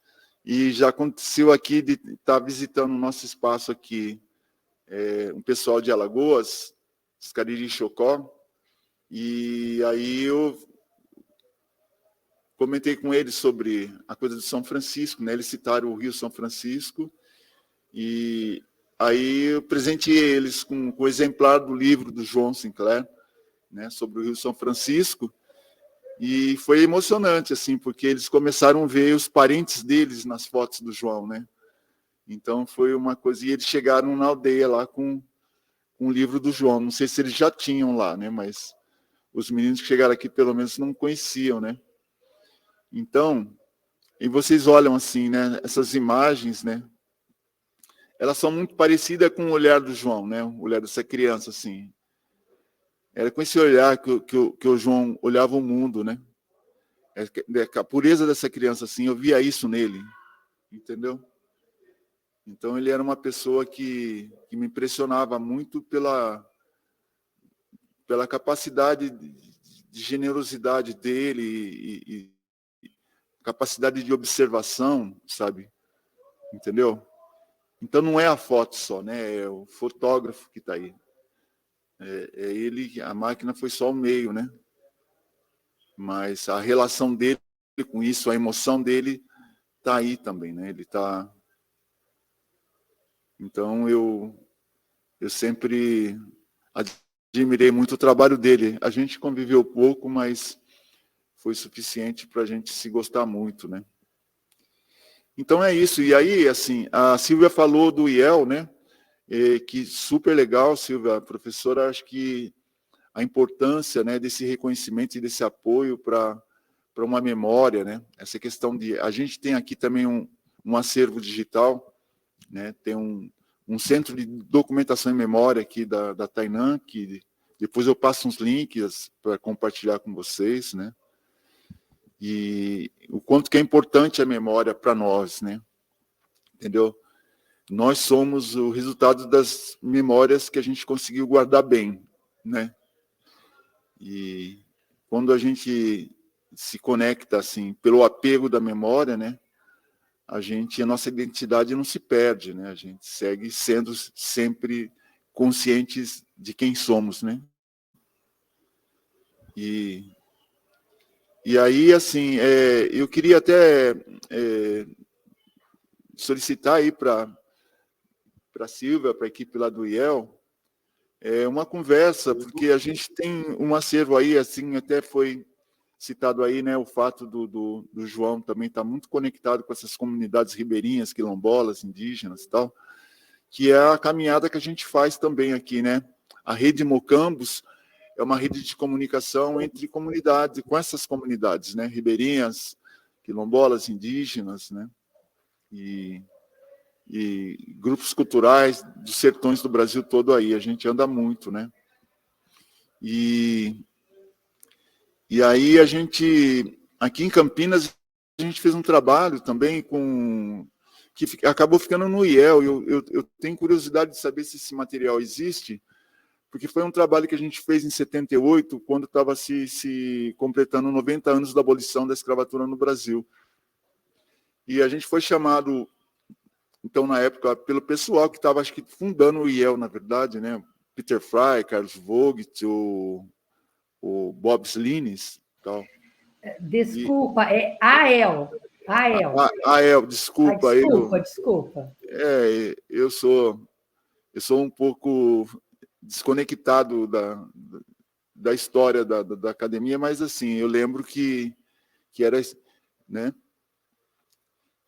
e já aconteceu aqui de estar visitando o nosso espaço aqui, um pessoal de Alagoas, os Cariri Chocó, e aí eu comentei com eles sobre a coisa do São Francisco, né? Eles citaram o Rio São Francisco, e aí eu presenteei eles com o exemplar do livro do João Sinclair, né? Sobre o Rio São Francisco, e foi emocionante, assim, porque eles começaram a ver os parentes deles nas fotos do João, né? Então foi uma coisa, e eles chegaram na aldeia lá com o livro do João, não sei se eles já tinham lá, né? Mas os meninos que chegaram aqui, pelo menos, não conheciam, né? Então, e vocês olham assim, né? Essas imagens, né? Elas são muito parecidas com o olhar do João, né? O olhar dessa criança, assim. Era com esse olhar que o João olhava o mundo, né? A pureza dessa criança, assim, eu via isso nele, entendeu? Então, ele era uma pessoa que me impressionava muito pela capacidade de generosidade dele e capacidade de observação, sabe? Entendeu? Então, não é a foto só, né? É o fotógrafo que está aí. Ele, a máquina foi só o meio, né? Mas a relação dele com isso, a emoção dele está aí também, né? Ele está... Então, eu sempre admirei muito o trabalho dele. A gente conviveu pouco, mas foi suficiente para a gente se gostar muito, né? Então, é isso. E aí, assim, a Silvia falou do IEL, né? Que super legal, Silvia, professora, acho que a importância, né, desse reconhecimento e desse apoio para uma memória, né? Essa questão de... A gente tem aqui também um acervo digital, né? Tem um centro de documentação e memória aqui da Tainã, que depois eu passo uns links para compartilhar com vocês, né? E o quanto que é importante a memória para nós, né? Entendeu? nós somos o resultado das memórias que a gente conseguiu guardar bem, né? E quando a gente se conecta assim pelo apego da memória, né? A nossa identidade não se perde, né? A gente segue sendo sempre conscientes de quem somos, né? E aí, assim, eu queria até solicitar aí para a Silvia, para a equipe lá do IEL, uma conversa, porque a gente tem um acervo aí, assim, até foi citado aí, né, o fato do João também estar muito conectado com essas comunidades ribeirinhas, quilombolas, indígenas e tal, que é a caminhada que a gente faz também aqui, né? A Rede Mocambos é uma rede de comunicação entre comunidades, com essas comunidades, né? Ribeirinhas, quilombolas, indígenas, né? E grupos culturais dos sertões do Brasil todo aí. A gente anda muito, né? E aí a gente, aqui em Campinas, a gente fez um trabalho também que acabou ficando no IEL. Eu tenho curiosidade de saber se esse material existe, porque foi um trabalho que a gente fez em 78, quando estava se completando 90 anos da abolição da escravatura no Brasil. E a gente foi chamado, então, na época, pelo pessoal que estava, acho que, fundando o IEL, na verdade, né? Peter Fry, Carlos Vogt, o Bob Slines, tal. Desculpa, é AEL. AEL, desculpa. Desculpa. Eu sou um pouco desconectado da história da academia, mas, assim, eu lembro que era, né?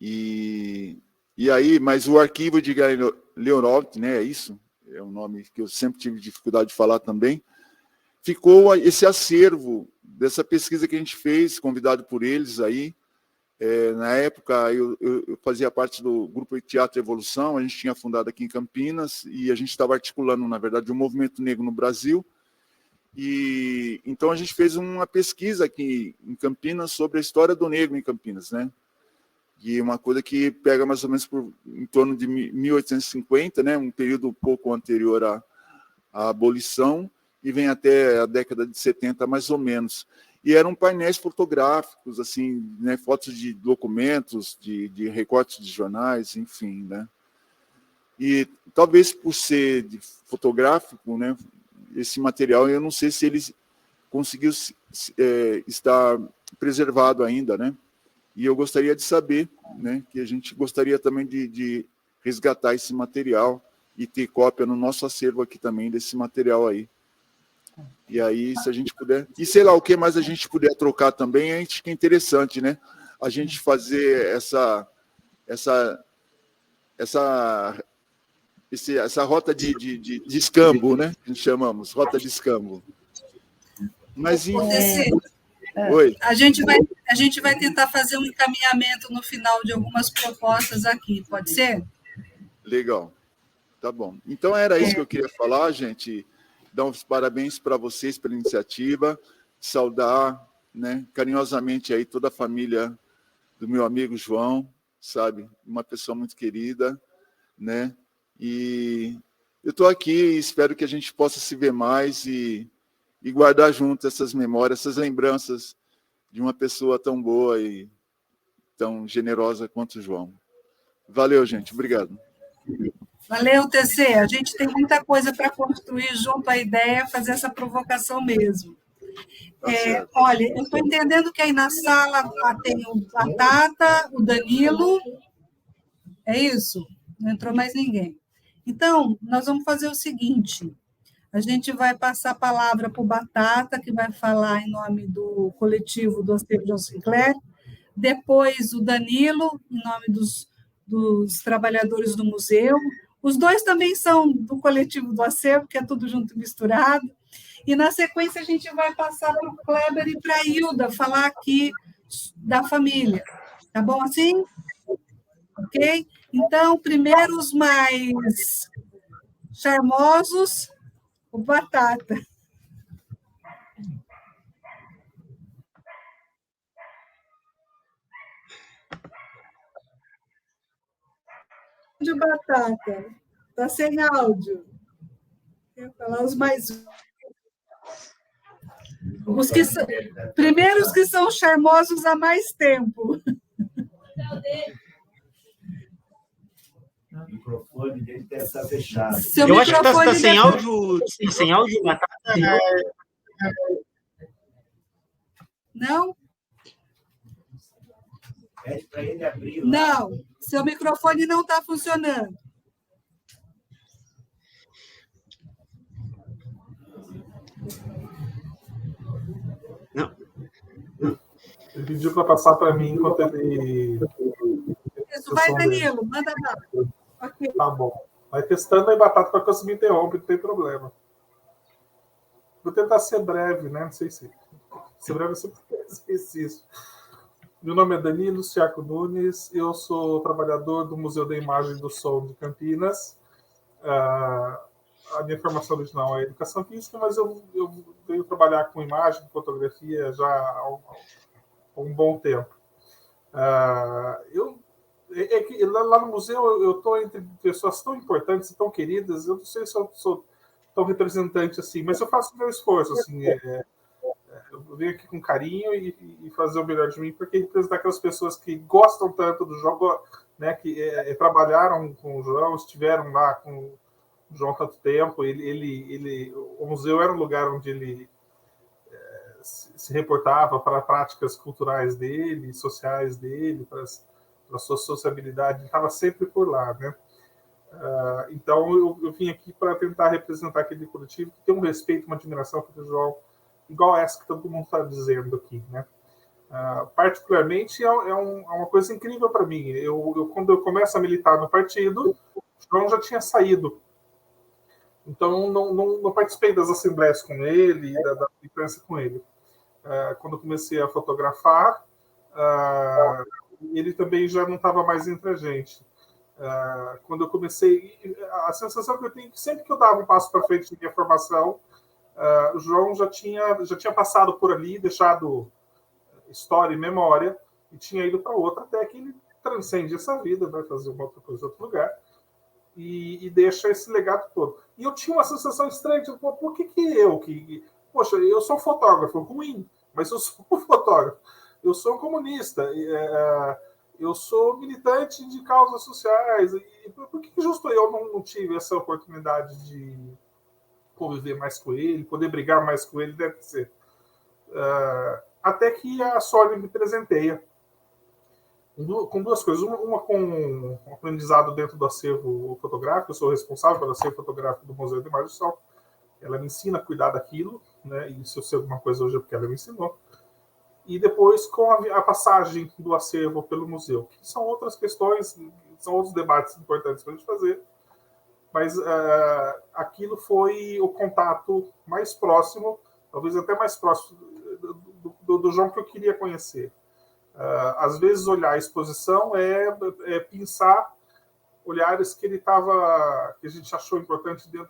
E aí, mas o arquivo de Leonov, né, é isso? É um nome que eu sempre tive dificuldade de falar também. Ficou esse acervo dessa pesquisa que a gente fez, convidado por eles aí. Na época, eu fazia parte do grupo Teatro Evolução, a gente tinha fundado aqui em Campinas, e a gente estava articulando, na verdade, um movimento negro no Brasil. E então a gente fez uma pesquisa aqui em Campinas sobre a história do negro em Campinas, né? E uma coisa que pega mais ou menos em torno de 1850, né? Um período um pouco anterior à abolição, e vem até a década de 70, mais ou menos. E eram painéis fotográficos, assim, né, fotos de documentos, de recortes de jornais, enfim, né? E talvez por ser de fotográfico, né, esse material, eu não sei se ele conseguiu estar preservado ainda, né? E eu gostaria de saber, né, que a gente gostaria também de resgatar esse material e ter cópia no nosso acervo aqui também desse material aí. E aí, se a gente puder... E sei lá, o que mais a gente puder trocar também, a gente, que é interessante, né? A gente fazer essa rota de escambo, né? Que chamamos, rota de escambo. Mas, enfim... Oi. A gente vai tentar fazer um encaminhamento no final de algumas propostas aqui, pode ser? Legal. Tá bom. Então, era isso que eu queria falar, gente. Dar uns parabéns para vocês pela iniciativa, saudar, né, carinhosamente aí toda a família do meu amigo João, sabe? Uma pessoa muito querida, né? E eu estou aqui e espero que a gente possa se ver mais e guardar junto essas memórias, essas lembranças de uma pessoa tão boa e tão generosa quanto o João. Valeu, gente. Obrigado. Valeu, TC. A gente tem muita coisa para construir junto à ideia, fazer essa provocação mesmo. Olha, eu estou entendendo que aí na sala tem o Batata, o Danilo, é isso? Não entrou mais ninguém. Então, nós vamos fazer o seguinte, a gente vai passar a palavra para o Batata, que vai falar em nome do coletivo do Acervo João Sinclair, depois o Danilo, em nome dos trabalhadores do museu. Os dois também são do coletivo do Acervo, que é tudo junto e misturado. E, na sequência, a gente vai passar para o Kleber e para a Hilda falar aqui da família. Tá bom assim? Ok? Então, primeiro os mais charmosos, o Batata. de batata. Está sem áudio. Quer falar os mais... Os que são... Primeiro, os que são charmosos há mais tempo. O microfone dele deve estar fechado. Eu acho que está sem áudio, sem áudio, batata. Não? Pede para ele abrir. Não, seu microfone não está funcionando. Não. Ele pediu para passar para mim enquanto ele... Isso, vai, Danilo, manda lá. Okay. Tá bom. Vai testando aí, batata, para que você me interrompe, não tem problema. Vou tentar ser breve, né? Não sei se... Ser breve eu sempre esqueci isso. Meu nome é Danilo Ciaco Nunes, eu sou trabalhador do Museu da Imagem e do Som de Campinas. A minha formação original é Educação Física, mas eu venho trabalhar com imagem, fotografia já há um bom tempo. Lá no museu eu estou entre pessoas tão importantes e tão queridas, eu não sei se eu sou tão representante assim, mas eu faço o meu esforço, assim, eu venho aqui com carinho e fazer o melhor de mim, porque representar aquelas pessoas que gostam tanto do jogo, né, que trabalharam com o João, estiveram lá com o João há tanto tempo. O museu era um lugar onde ele se reportava para práticas culturais dele, sociais dele, para a sua sociabilidade, ele estava sempre por lá, né? Então eu vim aqui para tentar representar aquele coletivo que tem um respeito, uma admiração pelo João, igual essa que todo mundo está dizendo aqui, né? Particularmente é uma coisa incrível para mim. Quando eu começo a militar no partido, o João já tinha saído. Então não participei das assembleias com ele, da imprensa com ele. Quando eu comecei a fotografar, ele também já não estava mais entre a gente. Quando eu comecei, a sensação que eu tenho é que sempre que eu dava um passo para frente na minha formação, o João já tinha passado por ali, deixado história e memória, e tinha ido para outra, até que ele transcende essa vida, vai fazer uma outra coisa em outro lugar, e deixa esse legado todo. E eu tinha uma sensação estranha, tipo, por que eu? Poxa, eu sou um fotógrafo ruim, mas eu sou um fotógrafo. Eu sou um comunista, eu sou militante de causas sociais, e por que justo eu não tive essa oportunidade de conviver mais com ele, poder brigar mais com ele, deve ser. Até que a Sônia me presenteia com duas coisas. Uma com um aprendizado dentro do acervo fotográfico. Eu sou responsável pelo acervo fotográfico do Museu da Imagem e do Som. Ela me ensina a cuidar daquilo, né? E se eu sei alguma coisa hoje é porque ela me ensinou. E depois com a passagem do acervo pelo museu, que são outras questões, são outros debates importantes para a gente fazer. Mas aquilo foi o contato mais próximo, talvez até mais próximo do João que eu queria conhecer. Às vezes olhar a exposição é pensar olhares que que a gente achou importante dentro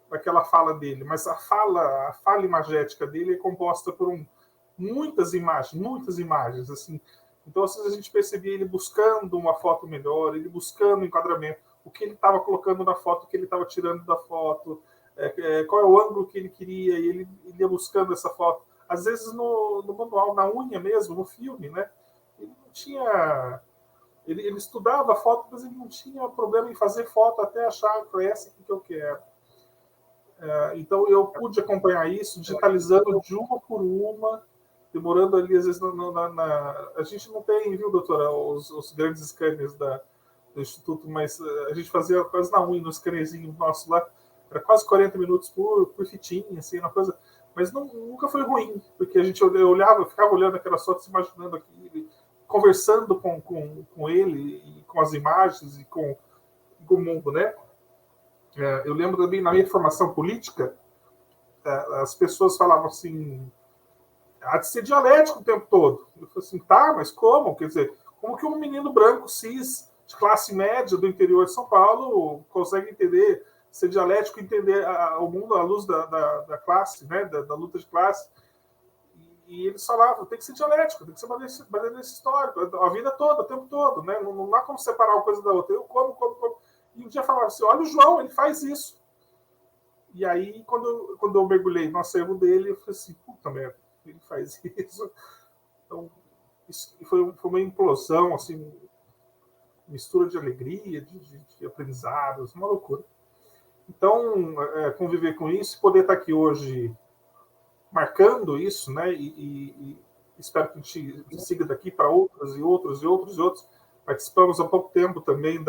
daquela fala dele, mas a fala imagética dele é composta por muitas imagens, assim. Então, às vezes, a gente percebia ele buscando uma foto melhor, ele buscando um enquadramento, o que ele estava colocando na foto, o que ele estava tirando da foto, qual é o ângulo que ele queria, e ele ia buscando essa foto. Às vezes, no manual, na unha mesmo, no filme, né? Ele não tinha... Ele estudava a foto, mas ele não tinha problema em fazer foto até achar que é essa que eu quero. Então, eu pude acompanhar isso, digitalizando de uma por uma, demorando ali, às vezes, a gente não tem, viu, doutora, os grandes scanners do Instituto, mas a gente fazia quase na unha, no scannerzinho nosso lá, era quase 40 minutos por fitinha, assim, uma coisa, mas nunca foi ruim, porque eu olhava, ficava olhando aquelas fotos, imaginando aqui, conversando com ele, e com as imagens, e com o mundo, né? Eu lembro também, na minha formação política, as pessoas falavam assim, há de ser dialético o tempo todo. Eu falei assim, tá, mas como? Quer dizer, como que um menino branco, cis, de classe média do interior de São Paulo, consegue entender, ser dialético, entender o mundo à luz da classe, né, da luta de classe? E eles falavam, tem que ser dialético, tem que ser baseado nesse histórico, a vida toda, o tempo todo, né? Não há como separar uma coisa da outra. Eu como. E um dia falaram assim, olha o João, ele faz isso. E aí, quando eu mergulhei no acervo dele, eu falei assim, puta merda, ele faz isso. Então, isso foi uma implosão, assim, mistura de alegria, de aprendizados, uma loucura. Então, conviver com isso, poder estar aqui hoje marcando isso, né? E espero que a gente siga daqui para outros. Participamos há pouco tempo também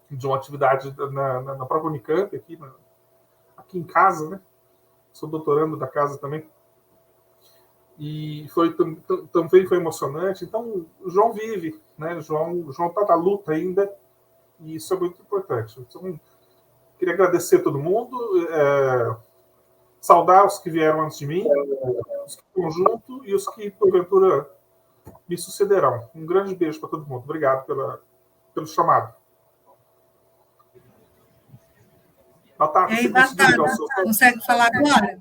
de uma atividade na própria Unicamp, aqui em casa, né? Sou doutorando da casa também. E também foi emocionante. Então, o João vive, né? O João está na luta ainda, e isso é muito importante. Então, queria agradecer a todo mundo, saudar os que vieram antes de mim, os que estão junto e os que, porventura, me sucederão. Um grande beijo para todo mundo. Obrigado pelo chamado. Batata, Ei, Batata, consegue falar agora?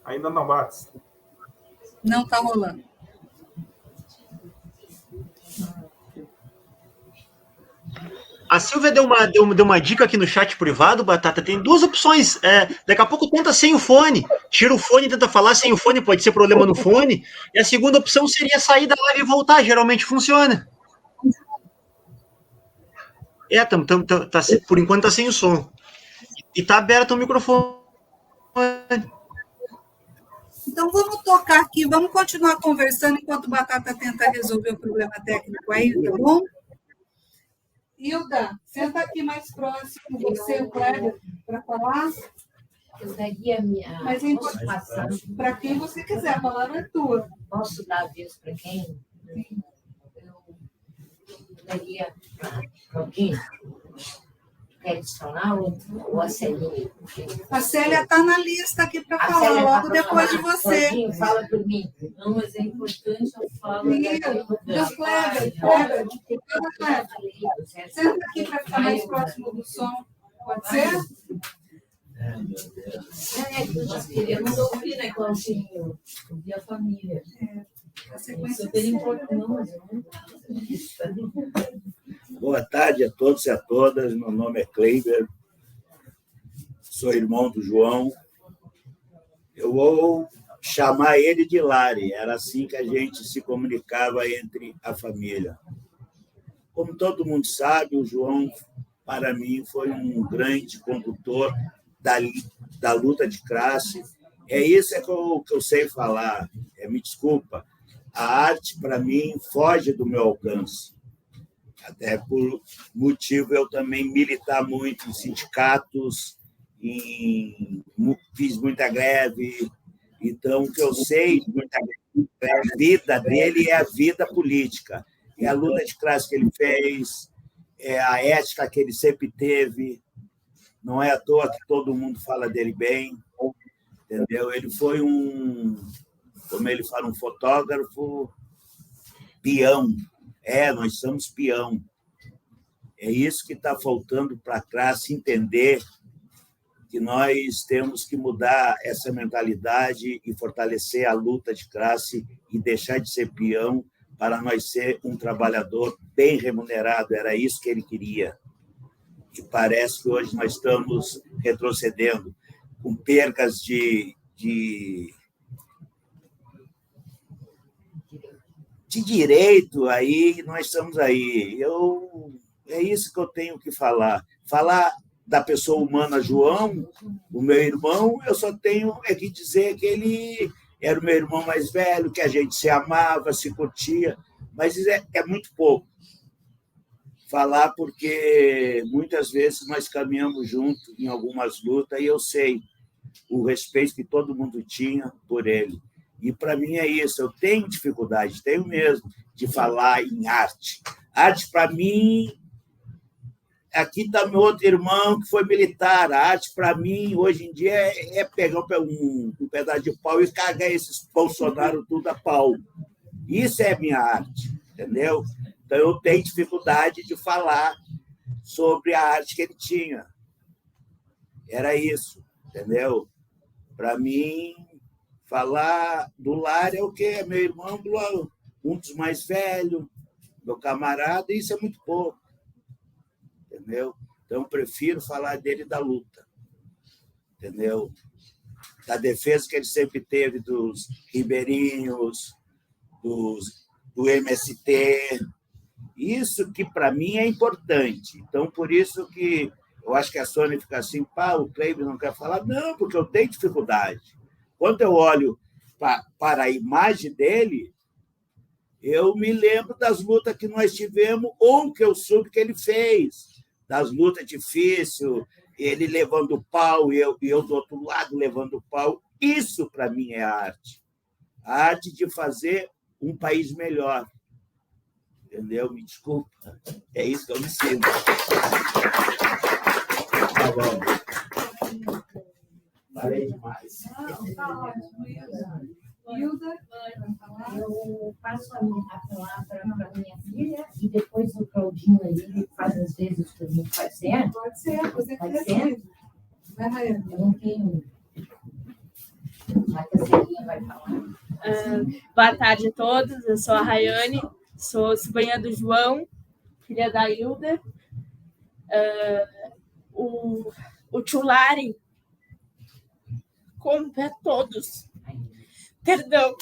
Ainda não, Bates. Não está rolando. A Silvia deu uma dica aqui no chat privado, Batata. Tem duas opções. Daqui a pouco tenta sem o fone. Tira o fone e tenta falar sem o fone, pode ser problema no fone. E a segunda opção seria sair da live e voltar. Geralmente funciona. Por enquanto tá sem o som. E tá aberto o microfone. Então, vamos tocar aqui, vamos continuar conversando enquanto o Batata tenta resolver o problema técnico aí, tá bom? Hilda, senta aqui mais próximo, você, o Kleber, para falar. Eu daria a minha. Mas é importante. Para quem você quiser, a palavra é tua. Posso dar aviso para quem? Eu daria para alguém. Quer adicionar ou a Célia? A Célia está na lista aqui para falar, logo depois de você. Pode, fala por mim. Não, mas é importante eu falar. Deus, Kleber. Senta aqui para ficar mais próximo do som. Pode ser? Eu não ouvi, né, Claudinho? Ouvi a família. A sequência super importante. Não, mas eu não. Boa tarde a todos e a todas. Meu nome é Kleiber, sou irmão do João. Eu vou chamar ele de Lari, era assim que a gente se comunicava entre a família. Como todo mundo sabe, o João, para mim, foi um grande condutor da luta de classe. É isso que eu sei falar. Me desculpa, a arte, para mim, foge do meu alcance. Até por motivo eu também militar muito em sindicatos, fiz muita greve. Então, o que eu sei a vida dele é a vida política, é a luta de classe que ele fez, é a ética que ele sempre teve. Não é à toa que todo mundo fala dele bem, entendeu? Ele foi como ele fala, um fotógrafo peão. Nós somos peão. É isso que está faltando para a classe entender, que nós temos que mudar essa mentalidade e fortalecer a luta de classe e deixar de ser peão para nós ser um trabalhador bem remunerado. Era isso que ele queria. E parece que hoje nós estamos retrocedendo, com percas de direito, aí nós estamos aí. É isso que eu tenho que falar. Falar da pessoa humana João, o meu irmão, eu só tenho que dizer que ele era o meu irmão mais velho, que a gente se amava, se curtia, mas é muito pouco falar, porque muitas vezes nós caminhamos juntos em algumas lutas e eu sei o respeito que todo mundo tinha por ele. E, para mim, é isso. Eu tenho dificuldade, tenho mesmo, de falar em arte. Arte, para mim... Aqui está meu outro irmão, que foi militar. A arte, para mim, hoje em dia, é pegar um pedaço de pau e cagar esses Bolsonaro tudo a pau. Isso é minha arte, entendeu? Então, eu tenho dificuldade de falar sobre a arte que ele tinha. Era isso, entendeu? Para mim, falar do lar é o quê? Meu irmão, um dos mais velhos, meu camarada, e isso é muito pouco. Entendeu? Então, eu prefiro falar dele da luta. Entendeu? Da defesa que ele sempre teve dos ribeirinhos, do MST. Isso que, para mim, é importante. Então, por isso que eu acho que a Sônia fica assim, o Cleiber não quer falar. Não, porque eu tenho dificuldade. Quando eu olho para a imagem dele, eu me lembro das lutas que nós tivemos ou que eu soube que ele fez, das lutas difíceis, ele levando o pau e eu do outro lado levando o pau. Isso, para mim, é a arte. A arte de fazer um país melhor. Entendeu? Me desculpa. É isso que eu me sinto. Tá bom. Falei demais. Tá ótimo, Hilda, eu passo a palavra para a minha filha e depois o Claudinho aí faz as vezes que a gente faz certo. Pode ser, você pode quer ser. Vai, Raiane. Eu não tenho. A terceirinha vai falar. Boa tarde a todos, eu sou a Raiane, sou sobrinha do João, filha da Hilda. O Tchulari compra a todos. Perdão.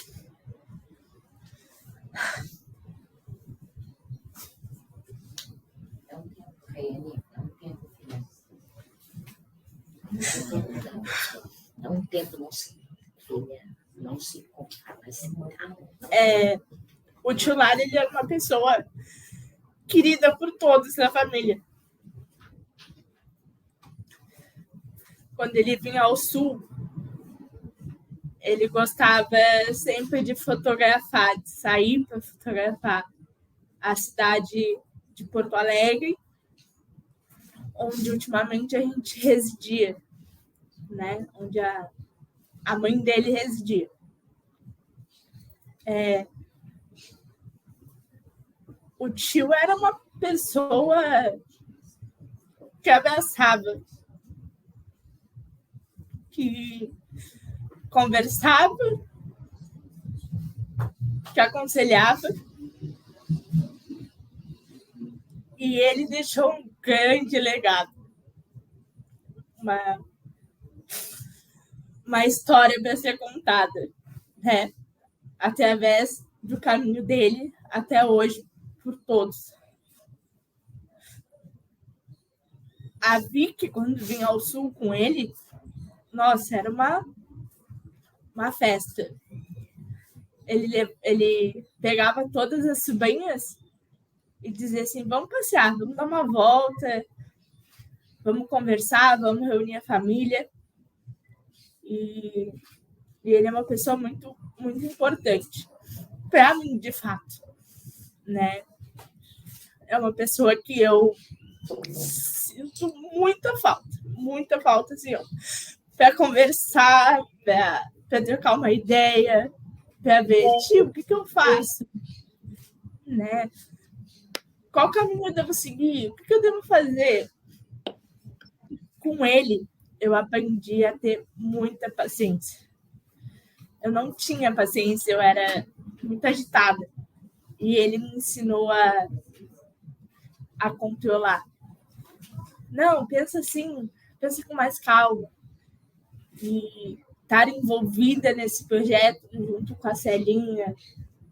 Dá um tempo, não se compra, mas se o Tchulari, ele é uma pessoa querida por todos na família. Quando ele vinha ao sul, ele gostava sempre de fotografar, de sair para fotografar a cidade de Porto Alegre, onde ultimamente a gente residia, né? Onde a mãe dele residia. O tio era uma pessoa que abraçava, que conversava, que aconselhava, e ele deixou um grande legado, uma história para ser contada, né? Através do caminho dele até hoje, por todos. A Vicky, quando vinha ao sul com ele, nossa, era uma festa. Ele pegava todas as sobrinhas e dizia assim, vamos passear, vamos dar uma volta, vamos conversar, vamos reunir a família. E ele é uma pessoa muito, muito importante para mim, de fato, né? É uma pessoa que eu sinto muita falta, assim, para conversar, para trocar uma ideia, para ver, tio, o que eu faço? Né? Qual caminho eu devo seguir? O que eu devo fazer? Com ele, eu aprendi a ter muita paciência. Eu não tinha paciência, eu era muito agitada. E ele me ensinou a controlar. Não, pensa assim, pensa com mais calma. E estar envolvida nesse projeto junto com a Celinha,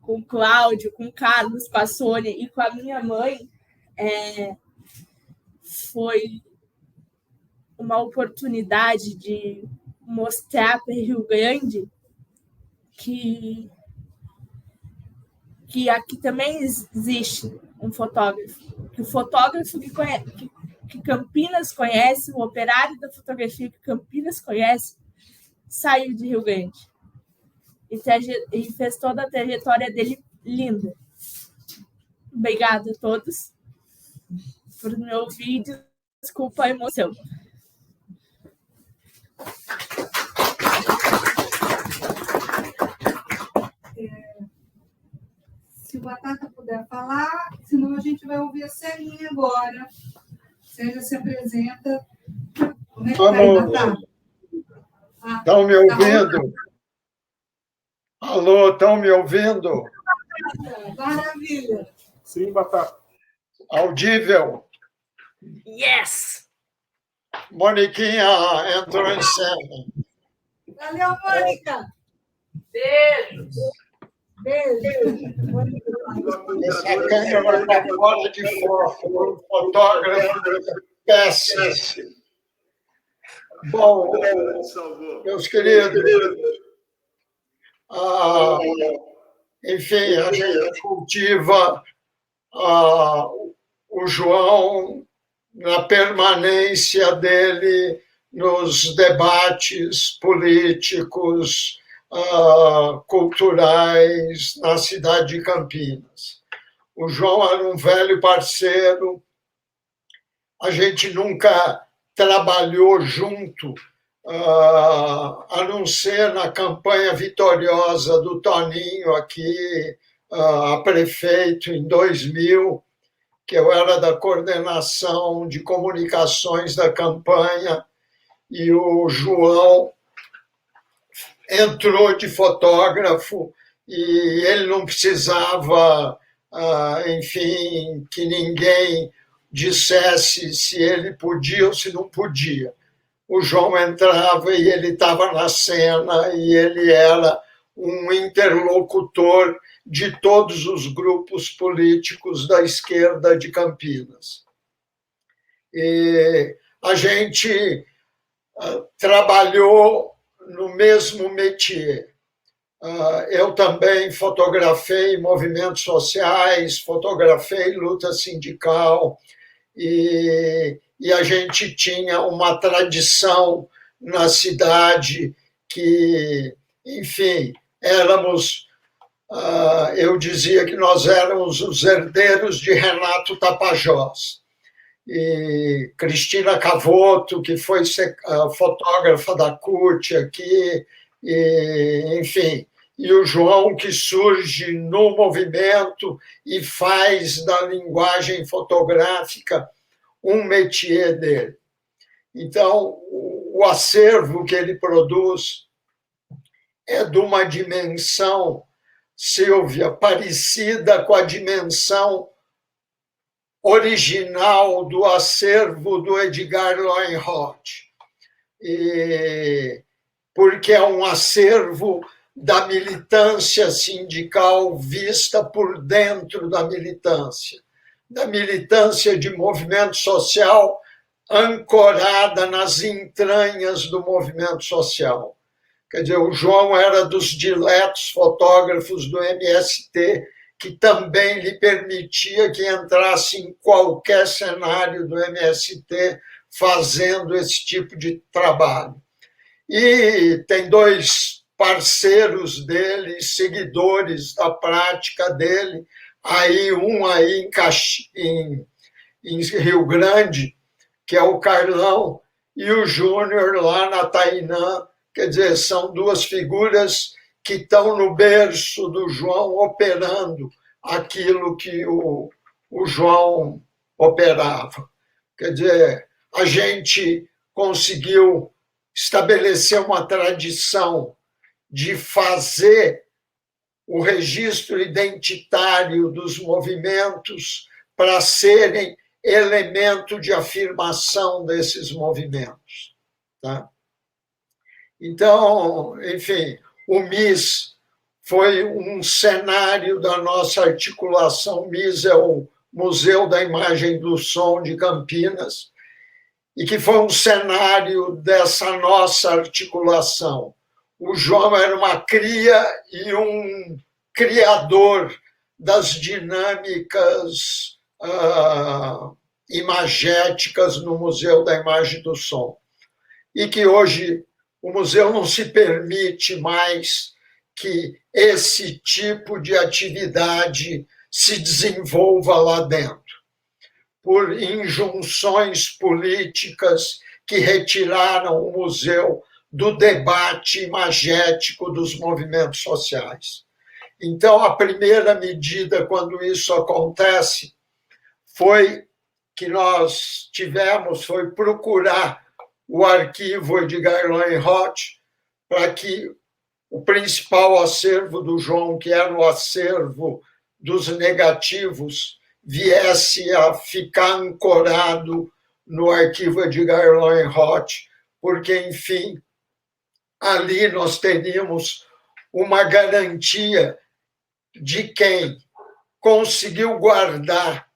com o Cláudio, com o Carlos, com a Sônia e com a minha mãe, foi uma oportunidade de mostrar para Rio Grande que aqui também existe um fotógrafo, que o fotógrafo que Campinas conhece, o operário da fotografia que Campinas conhece, saiu de Rio Grande e fez toda a trajetória dele linda. Obrigada a todos por me ouvir. Desculpa a emoção. Se o Batata puder falar, senão a gente vai ouvir a Celinha agora. Célia se apresenta. Como é que está aí, Batata? Estão me ouvindo? Alô, estão me ouvindo? Maravilha. Sim, Batata. Audível? Yes! Moniquinha entrou em cena. Valeu, Mônica. Beijos. Beijo. Essa câmera está fora de foco. O fotógrafo péssimo. Bom, meus queridos, enfim, a gente cultiva o João na permanência dele nos debates políticos, culturais na cidade de Campinas. O João era um velho parceiro, a gente nunca trabalhou junto, a não ser na campanha vitoriosa do Toninho aqui, a prefeito, em 2000, que eu era da coordenação de comunicações da campanha, e o João entrou de fotógrafo e ele não precisava, enfim, que ninguém dissesse se ele podia ou se não podia. O João entrava e ele estava na cena e ele era um interlocutor de todos os grupos políticos da esquerda de Campinas. E a gente trabalhou no mesmo métier. Eu também fotografei movimentos sociais, fotografei luta sindical, e a gente tinha uma tradição na cidade que, enfim, éramos, eu dizia que nós éramos os herdeiros de Renato Tapajós. E Cristina Cavoto, que foi fotógrafa da CUT aqui, e, enfim, e o João, que surge no movimento e faz da linguagem fotográfica um métier dele. Então, o acervo que ele produz é de uma dimensão, Silvia, parecida com a dimensão original do acervo do Edgar Lowenroth, porque é um acervo da militância sindical vista por dentro da militância de movimento social ancorada nas entranhas do movimento social. Quer dizer, o João era dos diletos fotógrafos do MST, que também lhe permitia que entrasse em qualquer cenário do MST fazendo esse tipo de trabalho. E tem dois parceiros dele, seguidores da prática dele, um aí em Rio Grande, que é o Carlão, e o Júnior lá na Tainã. Quer dizer, são duas figuras que estão no berço do João operando aquilo que o João operava. Quer dizer, a gente conseguiu estabelecer uma tradição de fazer o registro identitário dos movimentos para serem elemento de afirmação desses movimentos. Tá? Então, enfim, o MIS foi um cenário da nossa articulação. O MIS é o Museu da Imagem do Som de Campinas, e que foi um cenário dessa nossa articulação. O João era uma cria e um criador das dinâmicas imagéticas no Museu da Imagem do Som. E que hoje o museu não se permite mais que esse tipo de atividade se desenvolva lá dentro, por injunções políticas que retiraram o museu do debate imagético dos movimentos sociais. Então, a primeira medida, quando isso acontece, foi que nós tivemos, foi procurar o arquivo Edgar Lowenroth para que o principal acervo do João, que era o acervo dos negativos, viesse a ficar ancorado no arquivo Edgar Lowenroth, porque, enfim, ali nós teríamos uma garantia de quem conseguiu guardar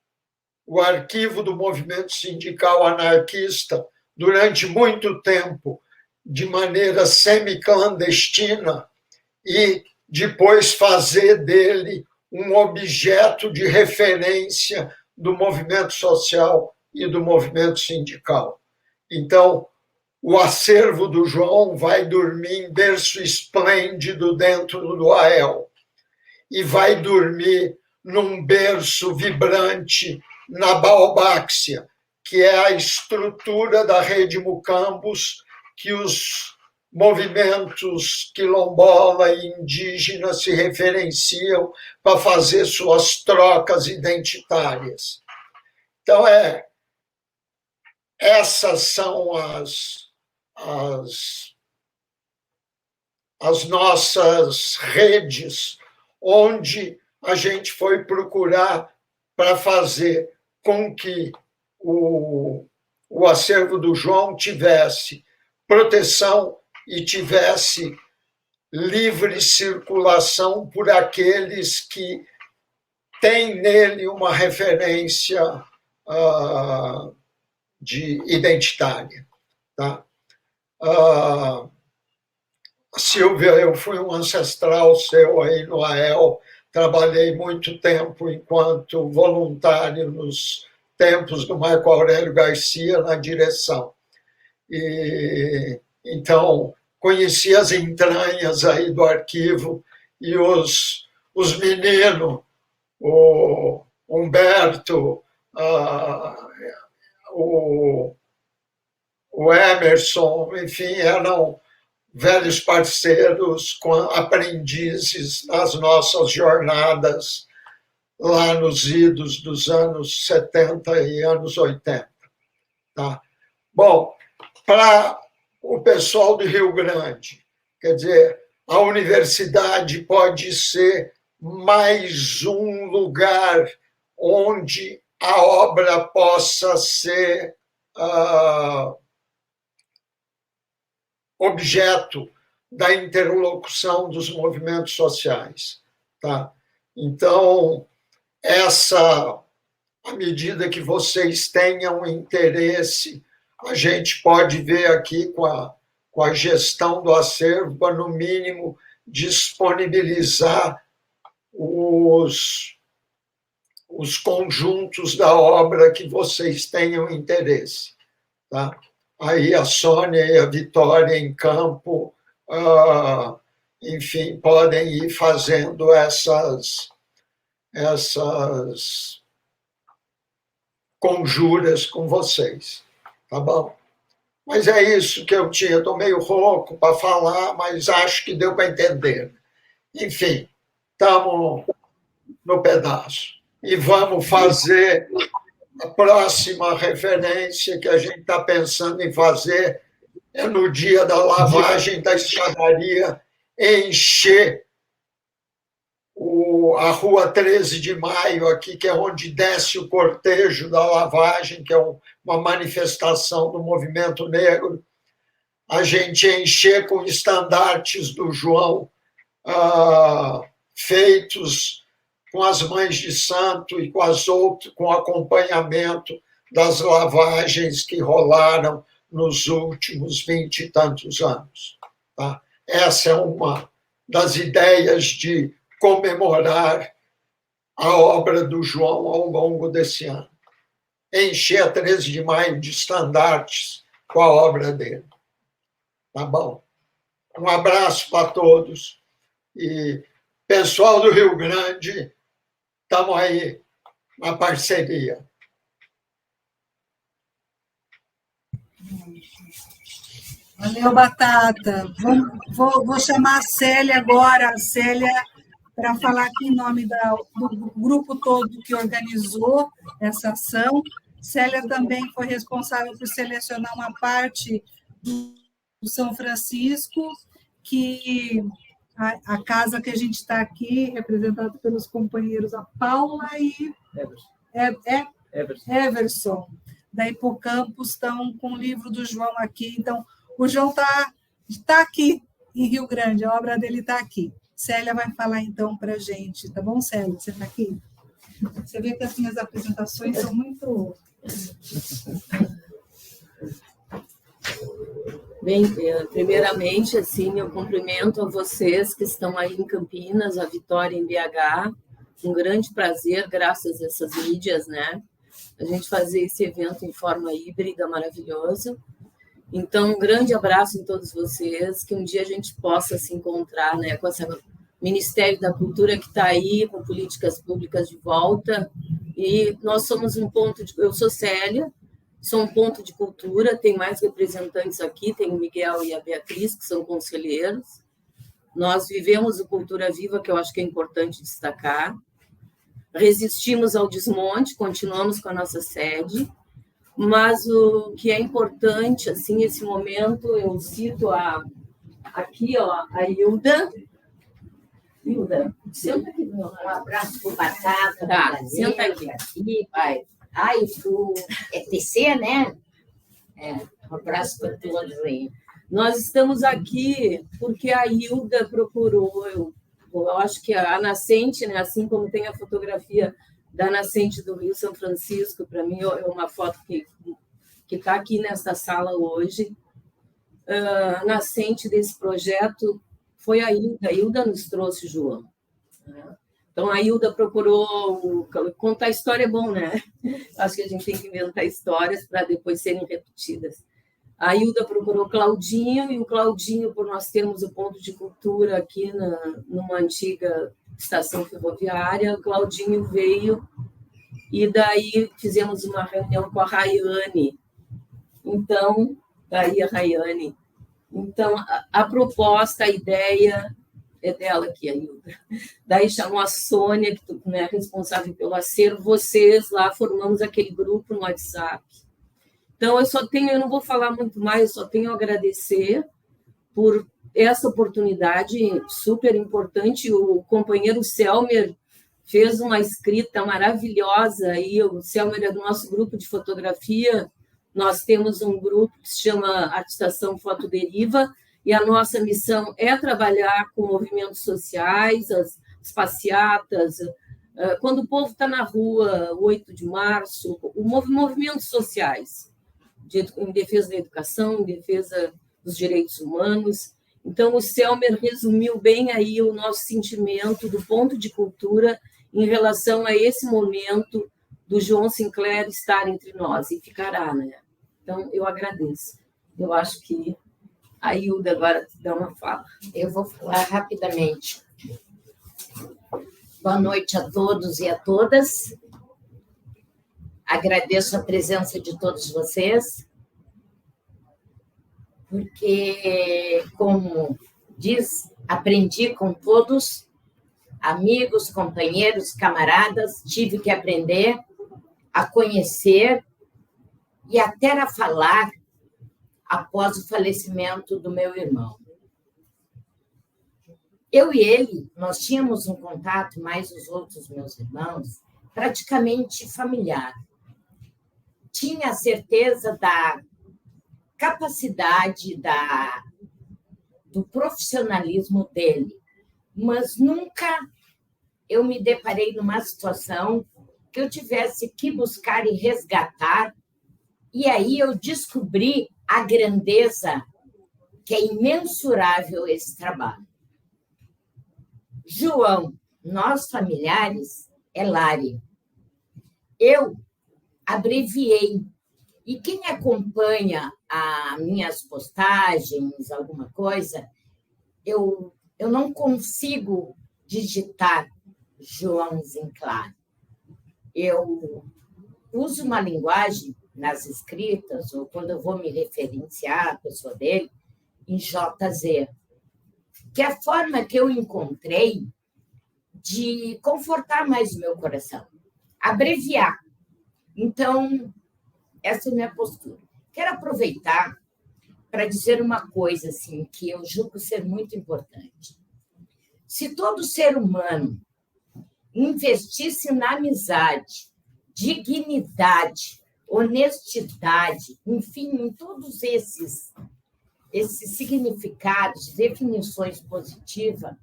o arquivo do movimento sindical anarquista durante muito tempo, de maneira semi-clandestina, e depois fazer dele um objeto de referência do movimento social e do movimento sindical. Então, o acervo do João vai dormir em berço esplêndido dentro do AEL e vai dormir num berço vibrante na Baobáxia, que é a estrutura da rede Mucambos que os movimentos quilombola e indígena se referenciam para fazer suas trocas identitárias. Então, essas são as nossas redes, onde a gente foi procurar para fazer com que o acervo do João tivesse proteção e tivesse livre circulação por aqueles que têm nele uma referência identitária. Tá? Silvia, eu fui um ancestral seu aí no AEL, trabalhei muito tempo enquanto voluntário nos tempos do Marco Aurélio Garcia na direção. E, então, conheci as entranhas aí do arquivo e os meninos, o Humberto, o Emerson, enfim, eram velhos parceiros, aprendizes nas nossas jornadas lá nos idos dos anos 70 e anos 80. Tá? Bom, para o pessoal do Rio Grande, quer dizer, a universidade pode ser mais um lugar onde a obra possa ser objeto da interlocução dos movimentos sociais. Tá? Então, à medida que vocês tenham interesse, a gente pode ver aqui com a gestão do acervo, para, no mínimo, disponibilizar os conjuntos da obra que vocês tenham interesse. Tá? Aí a Sônia e a Vitória em campo, enfim, podem ir fazendo essas conjuras com vocês. Tá bom? Mas é isso que eu tinha. Estou meio rouco para falar, mas acho que deu para entender. Enfim, estamos no pedaço. E vamos fazer a próxima referência que a gente está pensando em fazer é no dia da lavagem da escadaria, encher a Rua 13 de Maio, aqui, que é onde desce o cortejo da lavagem, que é uma manifestação do movimento negro, a gente encher com estandartes do João, feitos com as mães de santo e com acompanhamento das lavagens que rolaram nos últimos 20 e tantos anos. Tá? Essa é uma das ideias de comemorar a obra do João ao longo desse ano. Encher a 13 de maio de estandartes com a obra dele. Tá bom? Um abraço para todos. E, pessoal do Rio Grande, estamos aí na parceria. Valeu, Batata. Vou chamar a Célia agora, a Célia, para falar aqui em nome do grupo todo que organizou essa ação. Célia também foi responsável por selecionar uma parte do São Francisco, que a casa que a gente está aqui, representada pelos companheiros a Paula e Everson, da Hipocampus, estão com o livro do João aqui. Então, o João está aqui em Rio Grande, a obra dele está aqui. Célia vai falar, então, para a gente. Tá bom, Célia? Você está aqui? Você vê que as minhas apresentações são muito... Bem, primeiramente, assim, eu cumprimento a vocês que estão aí em Campinas, a Vitória em BH. Um grande prazer, graças a essas mídias, né? A gente fazer esse evento em forma híbrida, maravilhoso. Então, um grande abraço em todos vocês, que um dia a gente possa se encontrar, né, com esse Ministério da Cultura que está aí, com políticas públicas de volta. E nós somos um ponto de... Eu sou Célia, sou um ponto de cultura, tem mais representantes aqui, tem o Miguel e a Beatriz, que são conselheiros. Nós vivemos o Cultura Viva, que eu acho que é importante destacar. Resistimos ao desmonte, continuamos com a nossa sede, mas o que é importante, assim, esse momento, eu cito aqui, ó, a Hilda. Hilda, senta aqui. Um abraço para o Batata. Tá, senta aqui. Pai. Ai, o ETC, né? Um abraço para todos aí. Nós estamos aqui porque a Hilda procurou, eu acho que a nascente, né, assim como tem a fotografia da nascente do Rio São Francisco, para mim é uma foto que está aqui nesta sala hoje. A nascente desse projeto foi a Hilda. A Hilda nos trouxe o João. Então, a Hilda procurou... Contar história é bom, né? Acho que a gente tem que inventar histórias para depois serem repetidas. A Hilda procurou o Claudinho, e o Claudinho, por nós termos o ponto de cultura aqui numa antiga estação ferroviária, o Claudinho veio, e daí fizemos uma reunião com a Rayane. Então, daí a Rayane. Então, a proposta, a ideia é dela aqui, a Hilda. Daí chamou a Sônia, que é responsável pelo acervo, vocês lá formamos aquele grupo no WhatsApp. Então, eu não vou falar muito mais, eu só tenho a agradecer por essa oportunidade super importante. O companheiro Selmer fez uma escrita maravilhosa, aí o Selmer é do nosso grupo de fotografia. Nós temos um grupo que se chama Artistação Fotoderiva, e a nossa missão é trabalhar com movimentos sociais, as passeatas, quando o povo está na rua, 8 de março, movimentos sociais, em defesa da educação, em defesa dos direitos humanos. Então, o Selmer resumiu bem aí o nosso sentimento do ponto de cultura em relação a esse momento do João Sinclair estar entre nós, e ficará, né? Então, eu agradeço. Eu acho que a Hilda agora dá uma fala. Eu vou falar rapidamente. Boa noite a todos e a todas. Agradeço a presença de todos vocês, porque, como diz, aprendi com todos, amigos, companheiros, camaradas, tive que aprender a conhecer e até a falar após o falecimento do meu irmão. Eu e ele, nós tínhamos um contato, mais os outros meus irmãos, praticamente familiar. Tinha a certeza da capacidade, do profissionalismo dele, mas nunca eu me deparei numa situação que eu tivesse que buscar e resgatar, e aí eu descobri a grandeza, que é imensurável esse trabalho. João, nós familiares, é Lari. Eu abreviei, e quem acompanha as minhas postagens, alguma coisa, eu não consigo digitar João Sinclair. Eu uso uma linguagem nas escritas, ou quando eu vou me referenciar à pessoa dele, em JZ, que é a forma que eu encontrei de confortar mais o meu coração, abreviar. Então, essa é a minha postura. Quero aproveitar para dizer uma coisa assim, que eu julgo ser muito importante. Se todo ser humano investisse na amizade, dignidade, honestidade, enfim, em todos esses significados, definições positivas,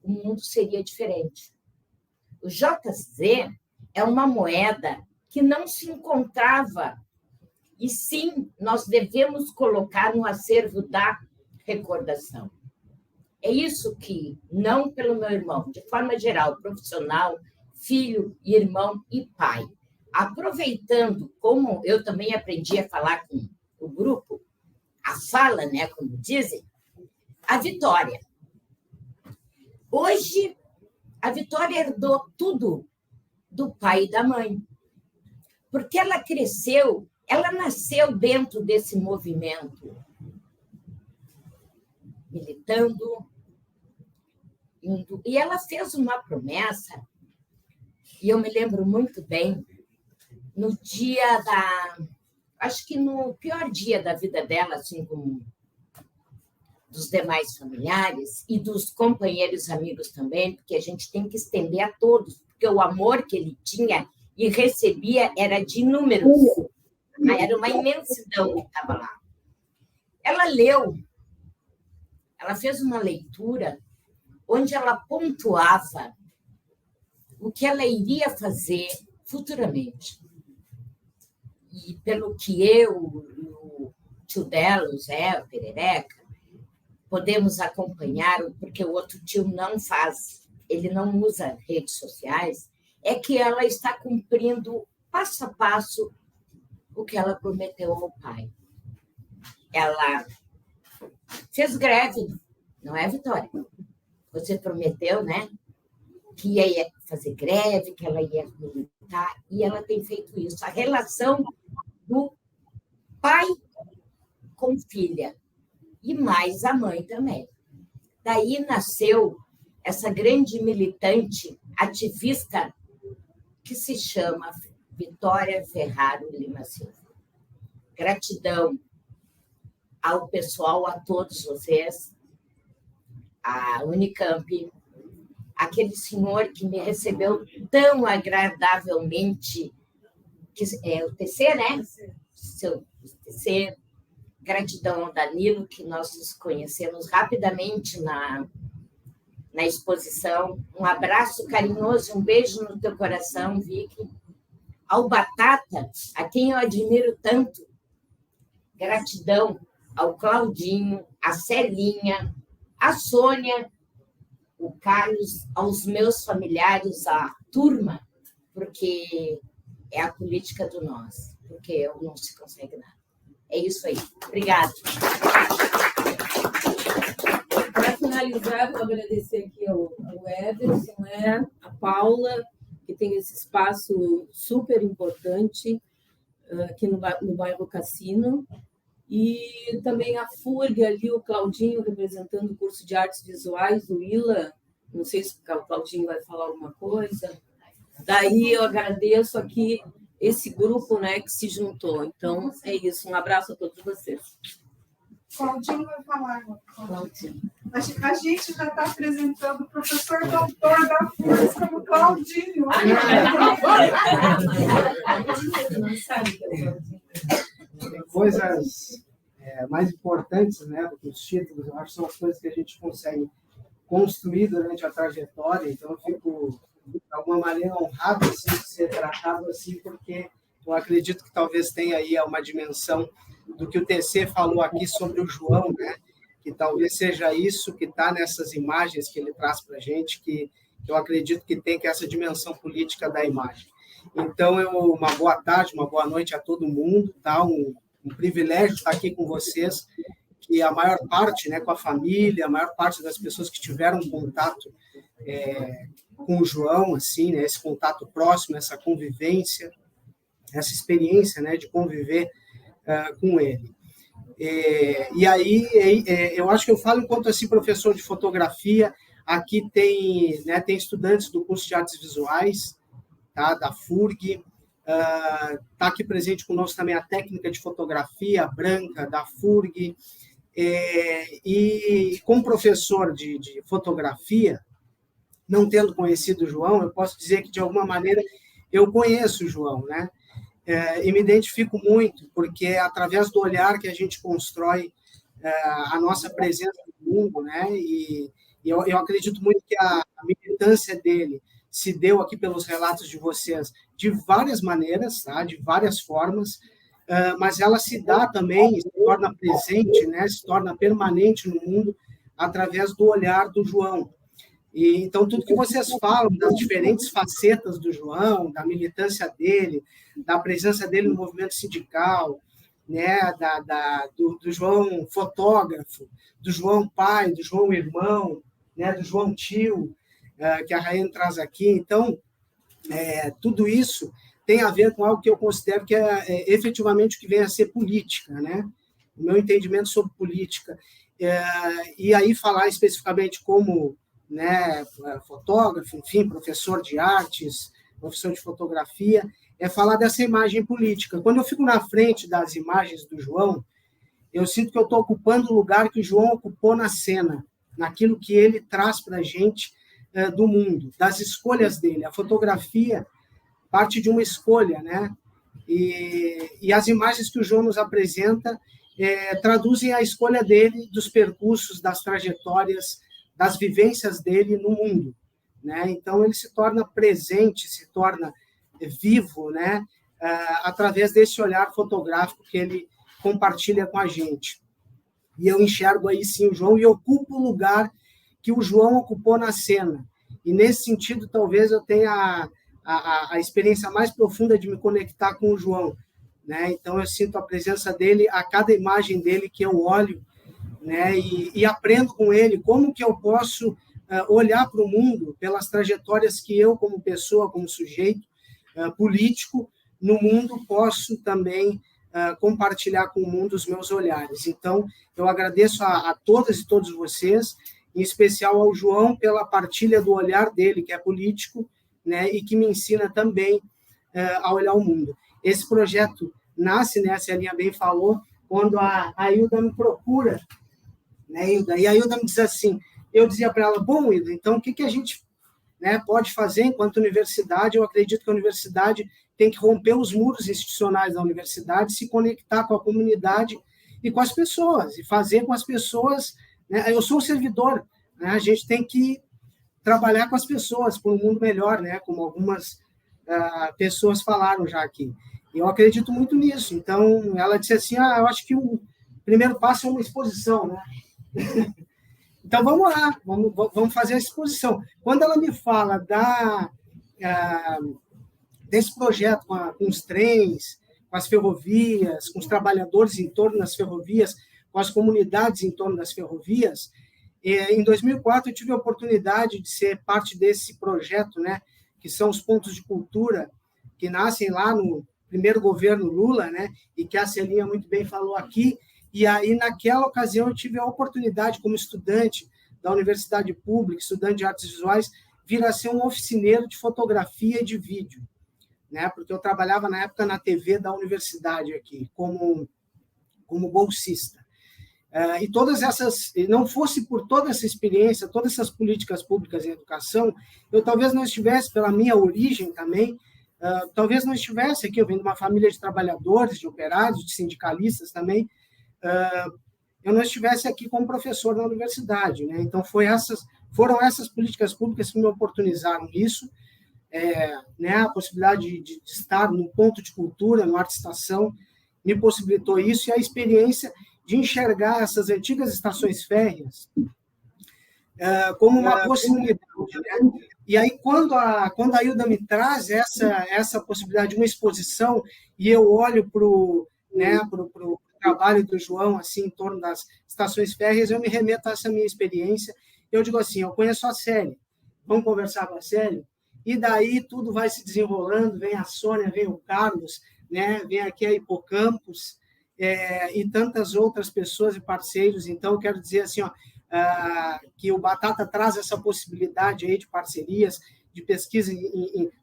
o mundo seria diferente. O JZ é uma moeda que não se encontrava, e sim, nós devemos colocar no acervo da recordação. É isso que, não pelo meu irmão, de forma geral, profissional, filho, irmão e pai, aproveitando, como eu também aprendi a falar com o grupo, a fala, né, como dizem, a Vitória. Hoje, a Vitória herdou tudo do pai e da mãe, porque ela cresceu, ela nasceu dentro desse movimento, militando, indo, e ela fez uma promessa, e eu me lembro muito bem, no dia acho que no pior dia da vida dela, assim como dos demais familiares e dos companheiros amigos também, porque a gente tem que estender a todos, porque o amor que ele tinha e recebia era de números, era uma imensidão que estava lá. Ela leu, ela fez uma leitura onde ela pontuava o que ela iria fazer futuramente. E pelo que eu, o tio dela, o Zé, o Perereca, podemos acompanhar, porque o outro tio não faz, ele não usa redes sociais, é que ela está cumprindo passo a passo o que ela prometeu ao pai. Ela fez greve, não é, Vitória? Você prometeu, né? Que ia fazer greve, que ela ia militar, e ela tem feito isso. A relação do pai com filha, e mais a mãe também. Daí nasceu essa grande militante, ativista, que se chama Vitória Ferraro Lima Silva. Gratidão ao pessoal, a todos vocês, a Unicamp, aquele senhor que me recebeu tão agradavelmente, que é o TC, né? Seu TC. Gratidão ao Danilo, que nós nos conhecemos rapidamente na exposição. Um abraço carinhoso, um beijo no teu coração, Vicky. Ao Batata, a quem eu admiro tanto. Gratidão ao Claudinho, a Celinha, a Sônia, o Carlos, aos meus familiares, a turma, porque é a política do nós, porque eu não se consegue nada. É isso aí. Obrigada. Para finalizar, vou agradecer aqui ao Ederson, a Paula, que tem esse espaço super importante aqui no bairro Cassino, e também a FURG ali, o Claudinho, representando o curso de artes visuais, o ILA. Não sei se o Claudinho vai falar alguma coisa. Daí eu agradeço aqui esse grupo, né, que se juntou. Então, é isso. Um abraço a todos vocês. Claudinho vai falar agora. Claudinho. A gente já está apresentando o professor doutor da FURGS como Claudinho. Coisas mais importantes, né, do que os títulos, eu acho que são as coisas que a gente consegue construir durante a trajetória. Então, eu fico, de alguma maneira, honrado assim, de ser tratado assim, porque eu acredito que talvez tenha aí uma dimensão do que o TC falou aqui sobre o João, né, que talvez seja isso que está nessas imagens que ele traz para a gente, que eu acredito que tem, que é essa dimensão política da imagem. Então, uma boa tarde, uma boa noite a todo mundo, tá? Um privilégio estar aqui com vocês, que a maior parte, né, com a família, a maior parte das pessoas que tiveram contato com o João, assim, né, esse contato próximo, essa convivência, essa experiência, né, de conviver com ele. E aí, eu acho que eu falo enquanto assim, professor de fotografia. Aqui tem estudantes do curso de artes visuais, tá, da FURG, Está aqui presente conosco também a técnica de fotografia, a Branca, da FURG, e como professor de fotografia, não tendo conhecido o João, eu posso dizer que, de alguma maneira, eu conheço o João, né? E me identifico muito, porque é através do olhar que a gente constrói a nossa presença no mundo, né? E eu acredito muito que a militância dele se deu aqui pelos relatos de vocês de várias maneiras, tá? De várias formas, mas ela se dá também, se torna presente, né? Se torna permanente no mundo através do olhar do João. E, então, tudo que vocês falam das diferentes facetas do João, da militância dele, da presença dele no movimento sindical, né, do João fotógrafo, do João pai, do João irmão, né, do João tio, que a Raiane traz aqui. Então, tudo isso tem a ver com algo que eu considero que é efetivamente o que vem a ser política, né? O meu entendimento sobre política. E aí falar especificamente como, né, fotógrafo, enfim, professor de artes, professor de fotografia, é falar dessa imagem política. Quando eu fico na frente das imagens do João, eu sinto que eu estou ocupando o lugar que o João ocupou na cena, naquilo que ele traz para a gente do mundo, das escolhas dele. A fotografia parte de uma escolha, né? E as imagens que o João nos apresenta traduzem a escolha dele dos percursos, das trajetórias, das vivências dele no mundo, né? Então, ele se torna presente, se torna vivo, né? Através desse olhar fotográfico que ele compartilha com a gente. E eu enxergo aí, sim, o João e ocupo o lugar que o João ocupou na cena. E, nesse sentido, talvez eu tenha a experiência mais profunda de me conectar com o João, né? Então, eu sinto a presença dele a cada imagem dele que eu olho, né? E aprendo com ele como que eu posso olhar para o mundo pelas trajetórias que eu, como pessoa, como sujeito político, no mundo posso também compartilhar com o mundo os meus olhares. Então, eu agradeço a todas e todos vocês, em especial ao João, pela partilha do olhar dele, que é político, né, e que me ensina também a olhar o mundo. Esse projeto nasce, né, a Celinha bem falou, quando a Hilda me procura, né, Hilda? E a Hilda me diz assim, eu dizia para ela, bom, Hilda, então o que a gente, né, pode fazer enquanto universidade? Eu acredito que a universidade tem que romper os muros institucionais da universidade, se conectar com a comunidade e com as pessoas, e fazer com as pessoas, né, eu sou um servidor, né, a gente tem que trabalhar com as pessoas por um mundo melhor, né, como algumas pessoas falaram já aqui. Eu acredito muito nisso. Então, ela disse assim, eu acho que o primeiro passo é uma exposição, né? Então, vamos lá, vamos fazer a exposição. Quando ela me fala desse projeto com os trens, com as ferrovias, com os trabalhadores em torno das ferrovias, com as comunidades em torno das ferrovias, em 2004 eu tive a oportunidade de ser parte desse projeto, né, que são os pontos de cultura, que nascem lá no primeiro governo Lula, né, e que a Celinha muito bem falou aqui. E aí, naquela ocasião, eu tive a oportunidade, como estudante da Universidade Pública, estudante de artes visuais, vir a ser um oficineiro de fotografia e de vídeo, né? Porque eu trabalhava, na época, na TV da universidade aqui, como bolsista. E todas essas, não fosse por toda essa experiência, todas essas políticas públicas em educação, eu talvez não estivesse, pela minha origem também, talvez não estivesse aqui, eu venho de uma família de trabalhadores, de operários, de sindicalistas também, eu não estivesse aqui como professor na universidade, né? Então, foram essas políticas públicas que me oportunizaram isso, né? A possibilidade de estar no ponto de cultura, no Arte Estação, me possibilitou isso, e a experiência de enxergar essas antigas estações férreas como uma possibilidade, né? E aí, quando a Hilda me traz essa possibilidade de uma exposição, e eu olho para o trabalho do João, assim, em torno das estações férreas, eu me remeto a essa minha experiência. Eu digo assim, eu conheço a Célia, vamos conversar com a Célia, e daí tudo vai se desenrolando, vem a Sônia, vem o Carlos, né, vem aqui a Hipocampos, e tantas outras pessoas e parceiros. Então, eu quero dizer assim, que o Batata traz essa possibilidade aí de parcerias, de pesquisa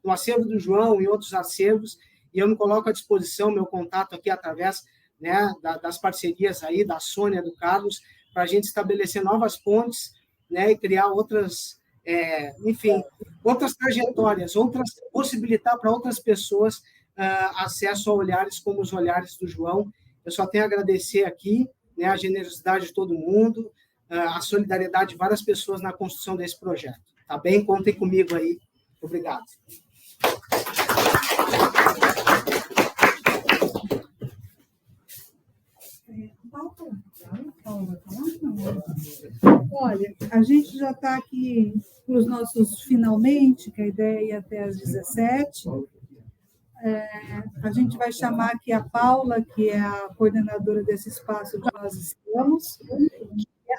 no acervo do João e outros acervos, e eu me coloco à disposição, meu contato aqui através, né, das parcerias aí, da Sônia, do Carlos, para a gente estabelecer novas pontes, né, e criar outras, enfim, outras trajetórias, possibilitar para outras pessoas acesso a olhares como os olhares do João. Eu só tenho a agradecer aqui, né, a generosidade de todo mundo, a solidariedade de várias pessoas na construção desse projeto. Tá bem? Contem comigo aí. Obrigado. Olha, a gente já está aqui para os nossos finalmente, que a ideia é ir até às 17. A gente vai chamar aqui a Paula, que é a coordenadora desse espaço onde nós estamos.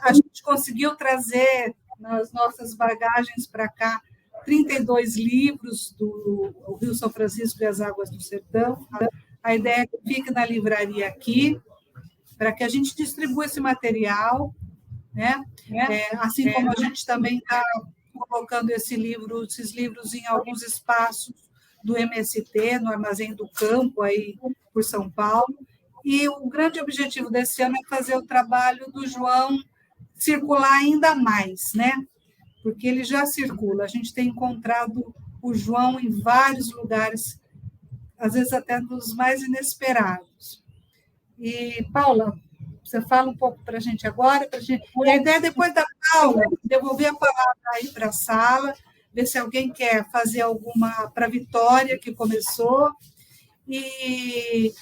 A gente conseguiu trazer nas nossas bagagens para cá 32 livros do Rio São Francisco e as Águas do Sertão. A ideia é que fique na livraria aqui, para que a gente distribua esse material, né? Assim como a gente também está colocando esses livros em alguns espaços do MST, no Armazém do Campo, aí por São Paulo. E o grande objetivo desse ano é fazer o trabalho do João circular ainda mais, né? Porque ele já circula. A gente tem encontrado o João em vários lugares, às vezes até dos mais inesperados. E, Paula, você fala um pouco para a gente agora? E a ideia é, depois da Paula, devolver a palavra aí para a sala, ver se alguém quer fazer alguma para a Vitória, que começou, e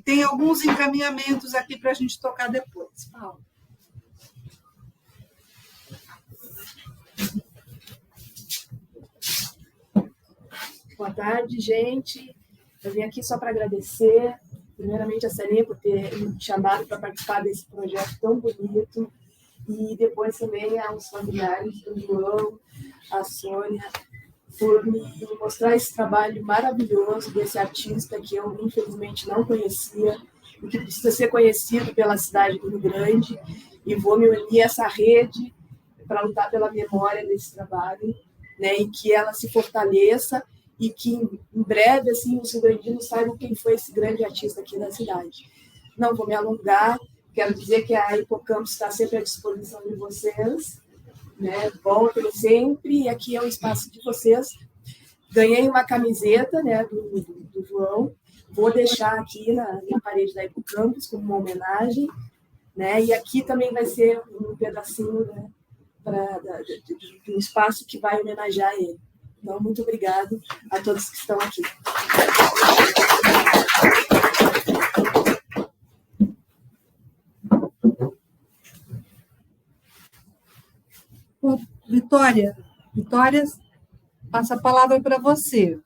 tem alguns encaminhamentos aqui para a gente tocar depois. Paula. Boa tarde, gente. Eu vim aqui só para agradecer, primeiramente, a Celinha por ter me chamado para participar desse projeto tão bonito, e depois também aos familiares do João, a Sônia, por me mostrar esse trabalho maravilhoso desse artista que eu, infelizmente, não conhecia e que precisa ser conhecido pela cidade do Rio Grande, e vou me unir a essa rede para lutar pela memória desse trabalho, né, e que ela se fortaleça e que, em breve, assim, os rio-grandinos saibam quem foi esse grande artista aqui da cidade. Não vou me alongar, quero dizer que a Hipocampus está sempre à disposição de vocês, né? Voltem sempre, e aqui é o espaço de vocês. Ganhei uma camiseta, né, do João, vou deixar aqui na parede da Hipocampus como uma homenagem, né? E aqui também vai ser um pedacinho, né, de um espaço que vai homenagear ele. Então, muito obrigado a todos que estão aqui. Vitória, passa a palavra para você.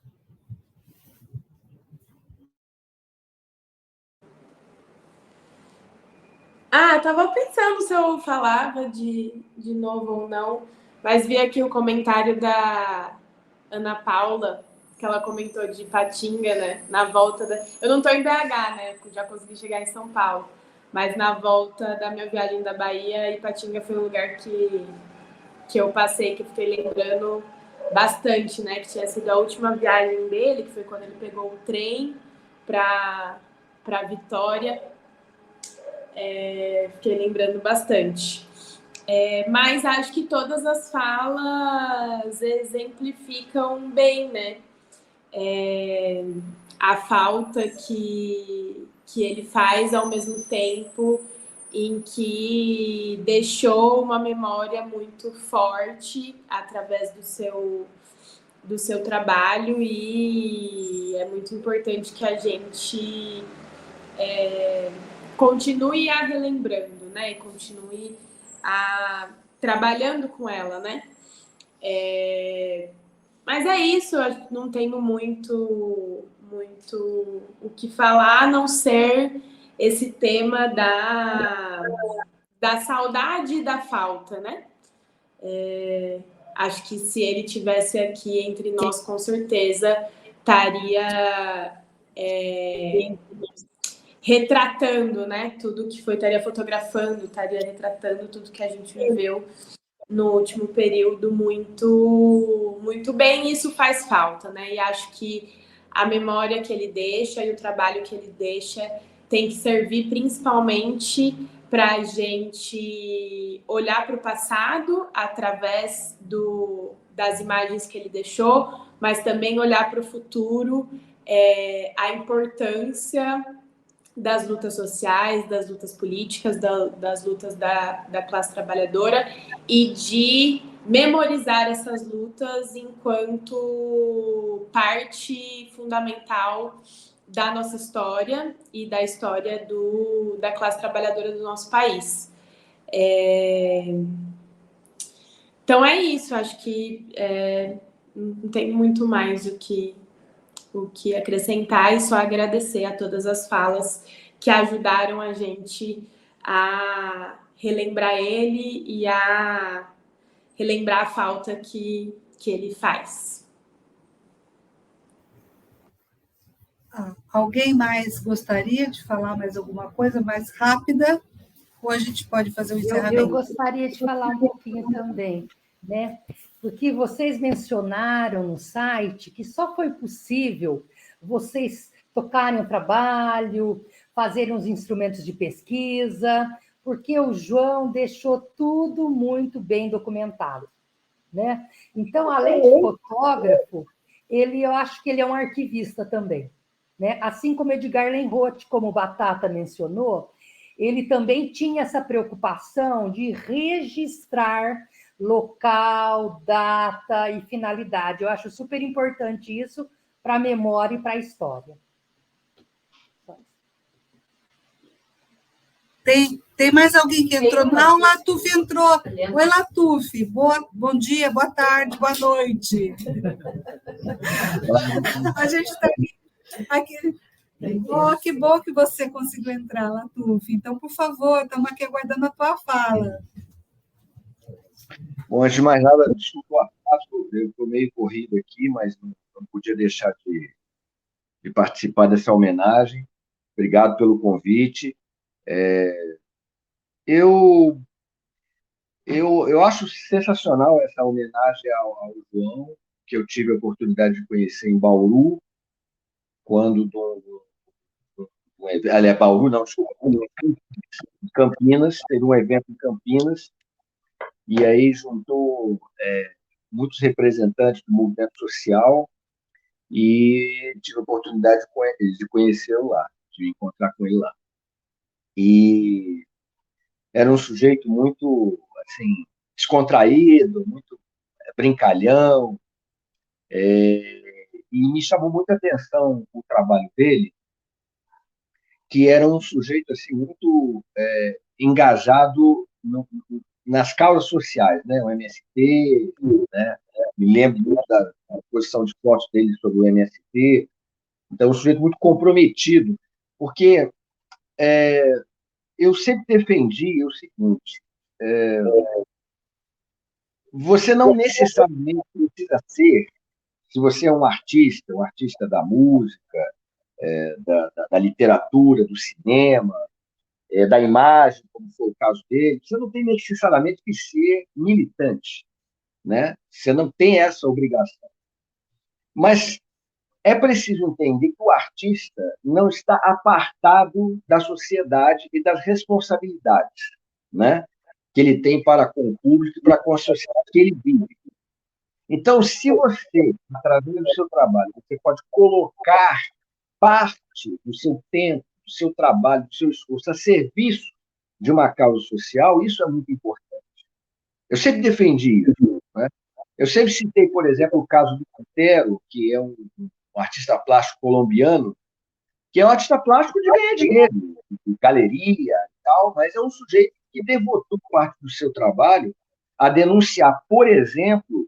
Estava pensando se eu falava de novo ou não, mas vi aqui o comentário da Ana Paula, que ela comentou de Ipatinga, né? Na volta da... Eu não estou em BH, né? Já consegui chegar em São Paulo, mas na volta da minha viagem da Bahia, Ipatinga foi um lugar que eu passei, que eu fiquei lembrando bastante, né? Que tinha sido a última viagem dele, que foi quando ele pegou o trem para Vitória. Fiquei lembrando bastante. Mas acho que todas as falas exemplificam bem, né? A falta que ele faz ao mesmo tempo em que deixou uma memória muito forte através do seu trabalho, e é muito importante que a gente continue a relembrando, né? E continue trabalhando com ela, né? Mas é isso, eu não tenho muito o que falar, a não ser esse tema da saudade e da falta, né? Acho que se ele tivesse aqui entre nós, com certeza estaria retratando, né? Tudo que foi, estaria fotografando, estaria retratando tudo que a gente viveu no último período muito bem. Isso faz falta, né? E acho que a memória que ele deixa e o trabalho que ele deixa tem que servir principalmente para a gente olhar para o passado através das imagens que ele deixou, mas também olhar para o futuro, a importância das lutas sociais, das lutas políticas, das lutas da classe trabalhadora, e de memorizar essas lutas enquanto parte fundamental da nossa história e da história da classe trabalhadora do nosso país. Então é isso, acho que não tem muito mais o que acrescentar, e só agradecer a todas as falas que ajudaram a gente a relembrar ele e a relembrar a falta que ele faz. Alguém mais gostaria de falar mais alguma coisa mais rápida? Ou a gente pode fazer um encerramento? Eu gostaria de falar um pouquinho também, né? Porque vocês mencionaram no site que só foi possível vocês tocarem o trabalho, fazerem os instrumentos de pesquisa, porque o João deixou tudo muito bem documentado, né? Então, além de fotógrafo, eu acho que ele é um arquivista também, né? Assim como Edgar Lenroth, como o Batata mencionou, ele também tinha essa preocupação de registrar local, data e finalidade. Eu acho super importante isso para a memória e para a história. Tem mais alguém que entrou? Não, Latuf entrou. Oi, Latuf. Bom dia, boa tarde, boa noite. A gente está aqui. Oh, que bom que você conseguiu entrar, Latuf. Então, por favor, estamos aqui aguardando a tua fala. Bom, antes de mais nada, desculpa, eu estou meio corrido aqui, mas não podia deixar de participar dessa homenagem. Obrigado pelo convite. Eu acho sensacional essa homenagem ao João, que eu tive a oportunidade de conhecer em Bauru, quando aliás, Bauru, não, desculpa, em Campinas, teve um evento em Campinas, e aí juntou muitos representantes do movimento social, e tive a oportunidade de conhecê-lo lá, de encontrar com ele lá. E era um sujeito muito, assim, descontraído, muito brincalhão, e me chamou muita atenção o trabalho dele, que era um sujeito assim, muito engajado nas causas sociais, né? O MST, né? Me lembro muito da posição de fotos dele sobre o MST. Então, um sujeito muito comprometido, porque eu sempre defendi o seguinte: você não necessariamente precisa ser, se você é um artista da música, da literatura, do cinema, da imagem, como foi o caso dele, você não tem necessariamente que ser militante, né? Você não tem essa obrigação. Mas é preciso entender que o artista não está apartado da sociedade e das responsabilidades, né, que ele tem para com o público e para com a sociedade que ele vive. Então, se você, através do seu trabalho, você pode colocar parte do seu tempo, do seu trabalho, do seu esforço a serviço de uma causa social, isso é muito importante. Eu sempre defendi isso, né? Eu sempre citei, por exemplo, o caso do Montero, que é um artista plástico colombiano, que é um artista plástico de ganhar dinheiro, de galeria e tal, mas é um sujeito que devotou parte do seu trabalho a denunciar, por exemplo,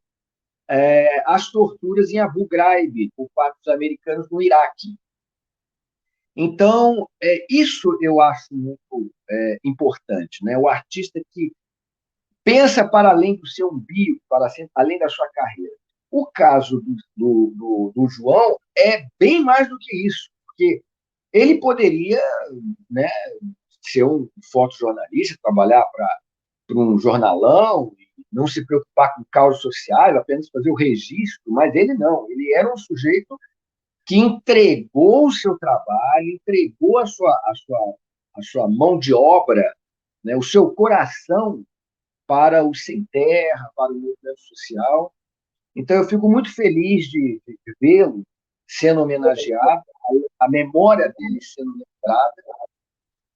as torturas em Abu Ghraib por parte dos americanos no Iraque. Então, isso eu acho muito importante, né? O artista que pensa para além do seu umbigo, para além da sua carreira. O caso do João é bem mais do que isso, porque ele poderia, né, ser um fotojornalista, trabalhar para um jornalão, não se preocupar com causas sociais, apenas fazer o registro, mas ele não. Ele era um sujeito que entregou o seu trabalho, entregou a sua mão de obra, né, o seu coração para o Sem Terra, para o movimento social. Então, eu fico muito feliz de vê-lo sendo homenageado, a memória dele sendo lembrada,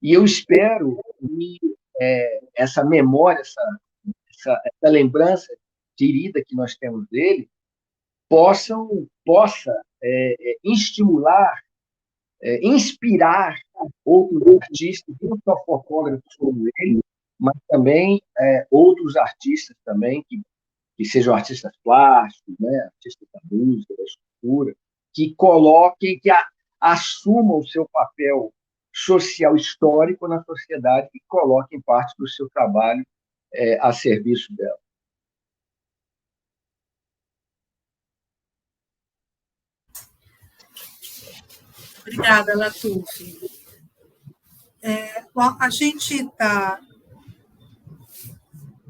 e eu espero que essa memória, essa lembrança querida que nós temos dele, possa estimular, inspirar outros artistas, não só fotógrafos como ele, mas também outros artistas também, que sejam artistas plásticos, né, artistas da música, da escultura, que coloquem, que assumam o seu papel social histórico na sociedade e coloquem parte do seu trabalho a serviço dela. Obrigada, Latuf. Bom, a gente está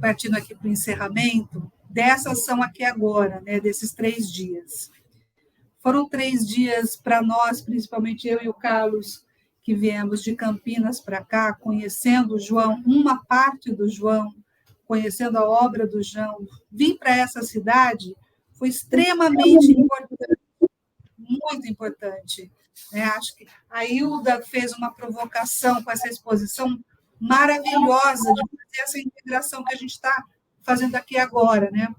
partindo aqui para o encerramento dessa ação aqui agora, né, desses 3 dias. Foram 3 dias para nós, principalmente eu e o Carlos, que viemos de Campinas para cá, conhecendo o João, uma parte do João, conhecendo a obra do João. Vir para essa cidade foi extremamente importante, muito importante. Acho que a Hilda fez uma provocação com essa exposição maravilhosa de fazer essa integração que a gente está fazendo aqui agora, né?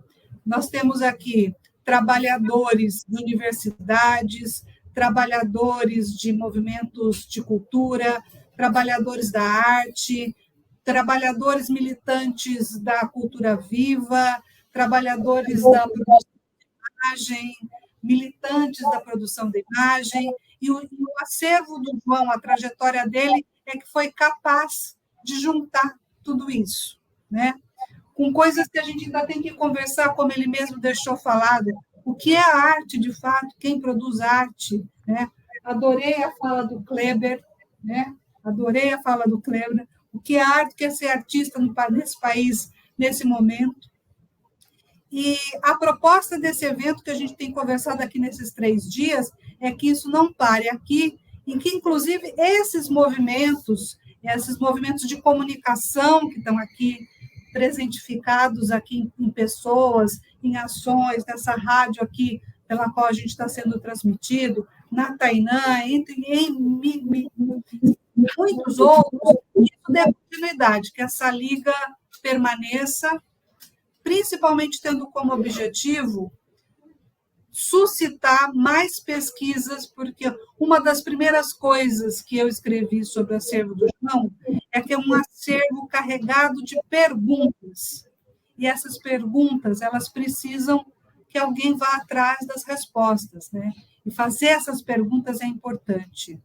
Nós temos aqui trabalhadores de universidades, trabalhadores de movimentos de cultura, trabalhadores da arte, trabalhadores militantes da cultura viva, trabalhadores da produção de imagem, militantes da produção de imagem, e o acervo do João, a trajetória dele, é que foi capaz de juntar tudo isso, né? Com coisas que a gente ainda tem que conversar, como ele mesmo deixou falado, o que é a arte, de fato, quem produz arte, né? Adorei a fala do Kleber, né? Adorei a fala do Kleber, o que é arte, o que é ser artista nesse país, nesse momento. E a proposta desse evento que a gente tem conversado aqui nesses 3 dias é que isso não pare aqui, em que, inclusive, esses movimentos de comunicação que estão aqui presentificados aqui em pessoas, em ações, nessa rádio aqui pela qual a gente está sendo transmitido, na Tainã, em muitos outros, isso dê continuidade, que essa liga permaneça, principalmente tendo como objetivo suscitar mais pesquisas, porque uma das primeiras coisas que eu escrevi sobre o acervo do João é que é um acervo carregado de perguntas. E essas perguntas, elas precisam que alguém vá atrás das respostas, né? E fazer essas perguntas é importante.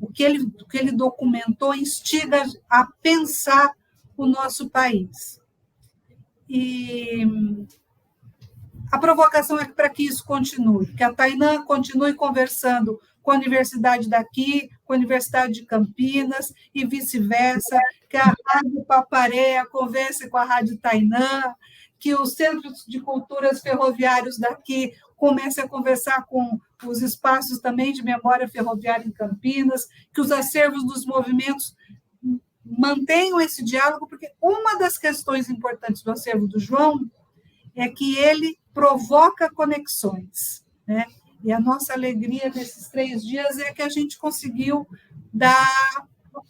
O que ele documentou instiga a pensar o nosso país. E a provocação é para que isso continue, que a Tainã continue conversando com a universidade daqui, com a Universidade de Campinas e vice-versa, que a Rádio Papareia converse com a Rádio Tainã, que os centros de culturas ferroviários daqui comecem a conversar com os espaços também de memória ferroviária em Campinas, que os acervos dos movimentos mantenham esse diálogo, porque uma das questões importantes do acervo do João é que ele provoca conexões, né? E a nossa alegria nesses 3 dias é que a gente conseguiu dar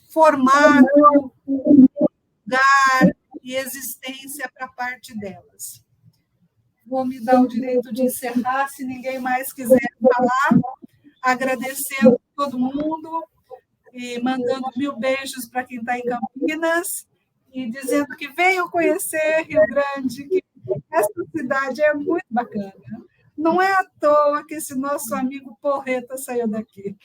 formato, lugar e existência para parte delas. Vou me dar o direito de encerrar, se ninguém mais quiser falar, agradecendo a todo mundo e mandando 1000 beijos para quem está em Campinas e dizendo que venham conhecer Rio Grande, que essa cidade é muito bacana. Não é à toa que esse nosso amigo Porreta saiu daqui.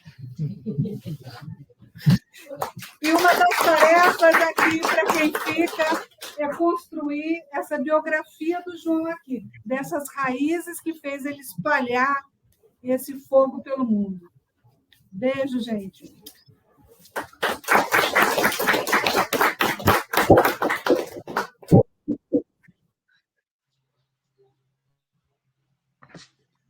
E uma das tarefas aqui, para quem fica, é construir essa biografia do João aqui, dessas raízes que fez ele espalhar esse fogo pelo mundo. Beijo, gente.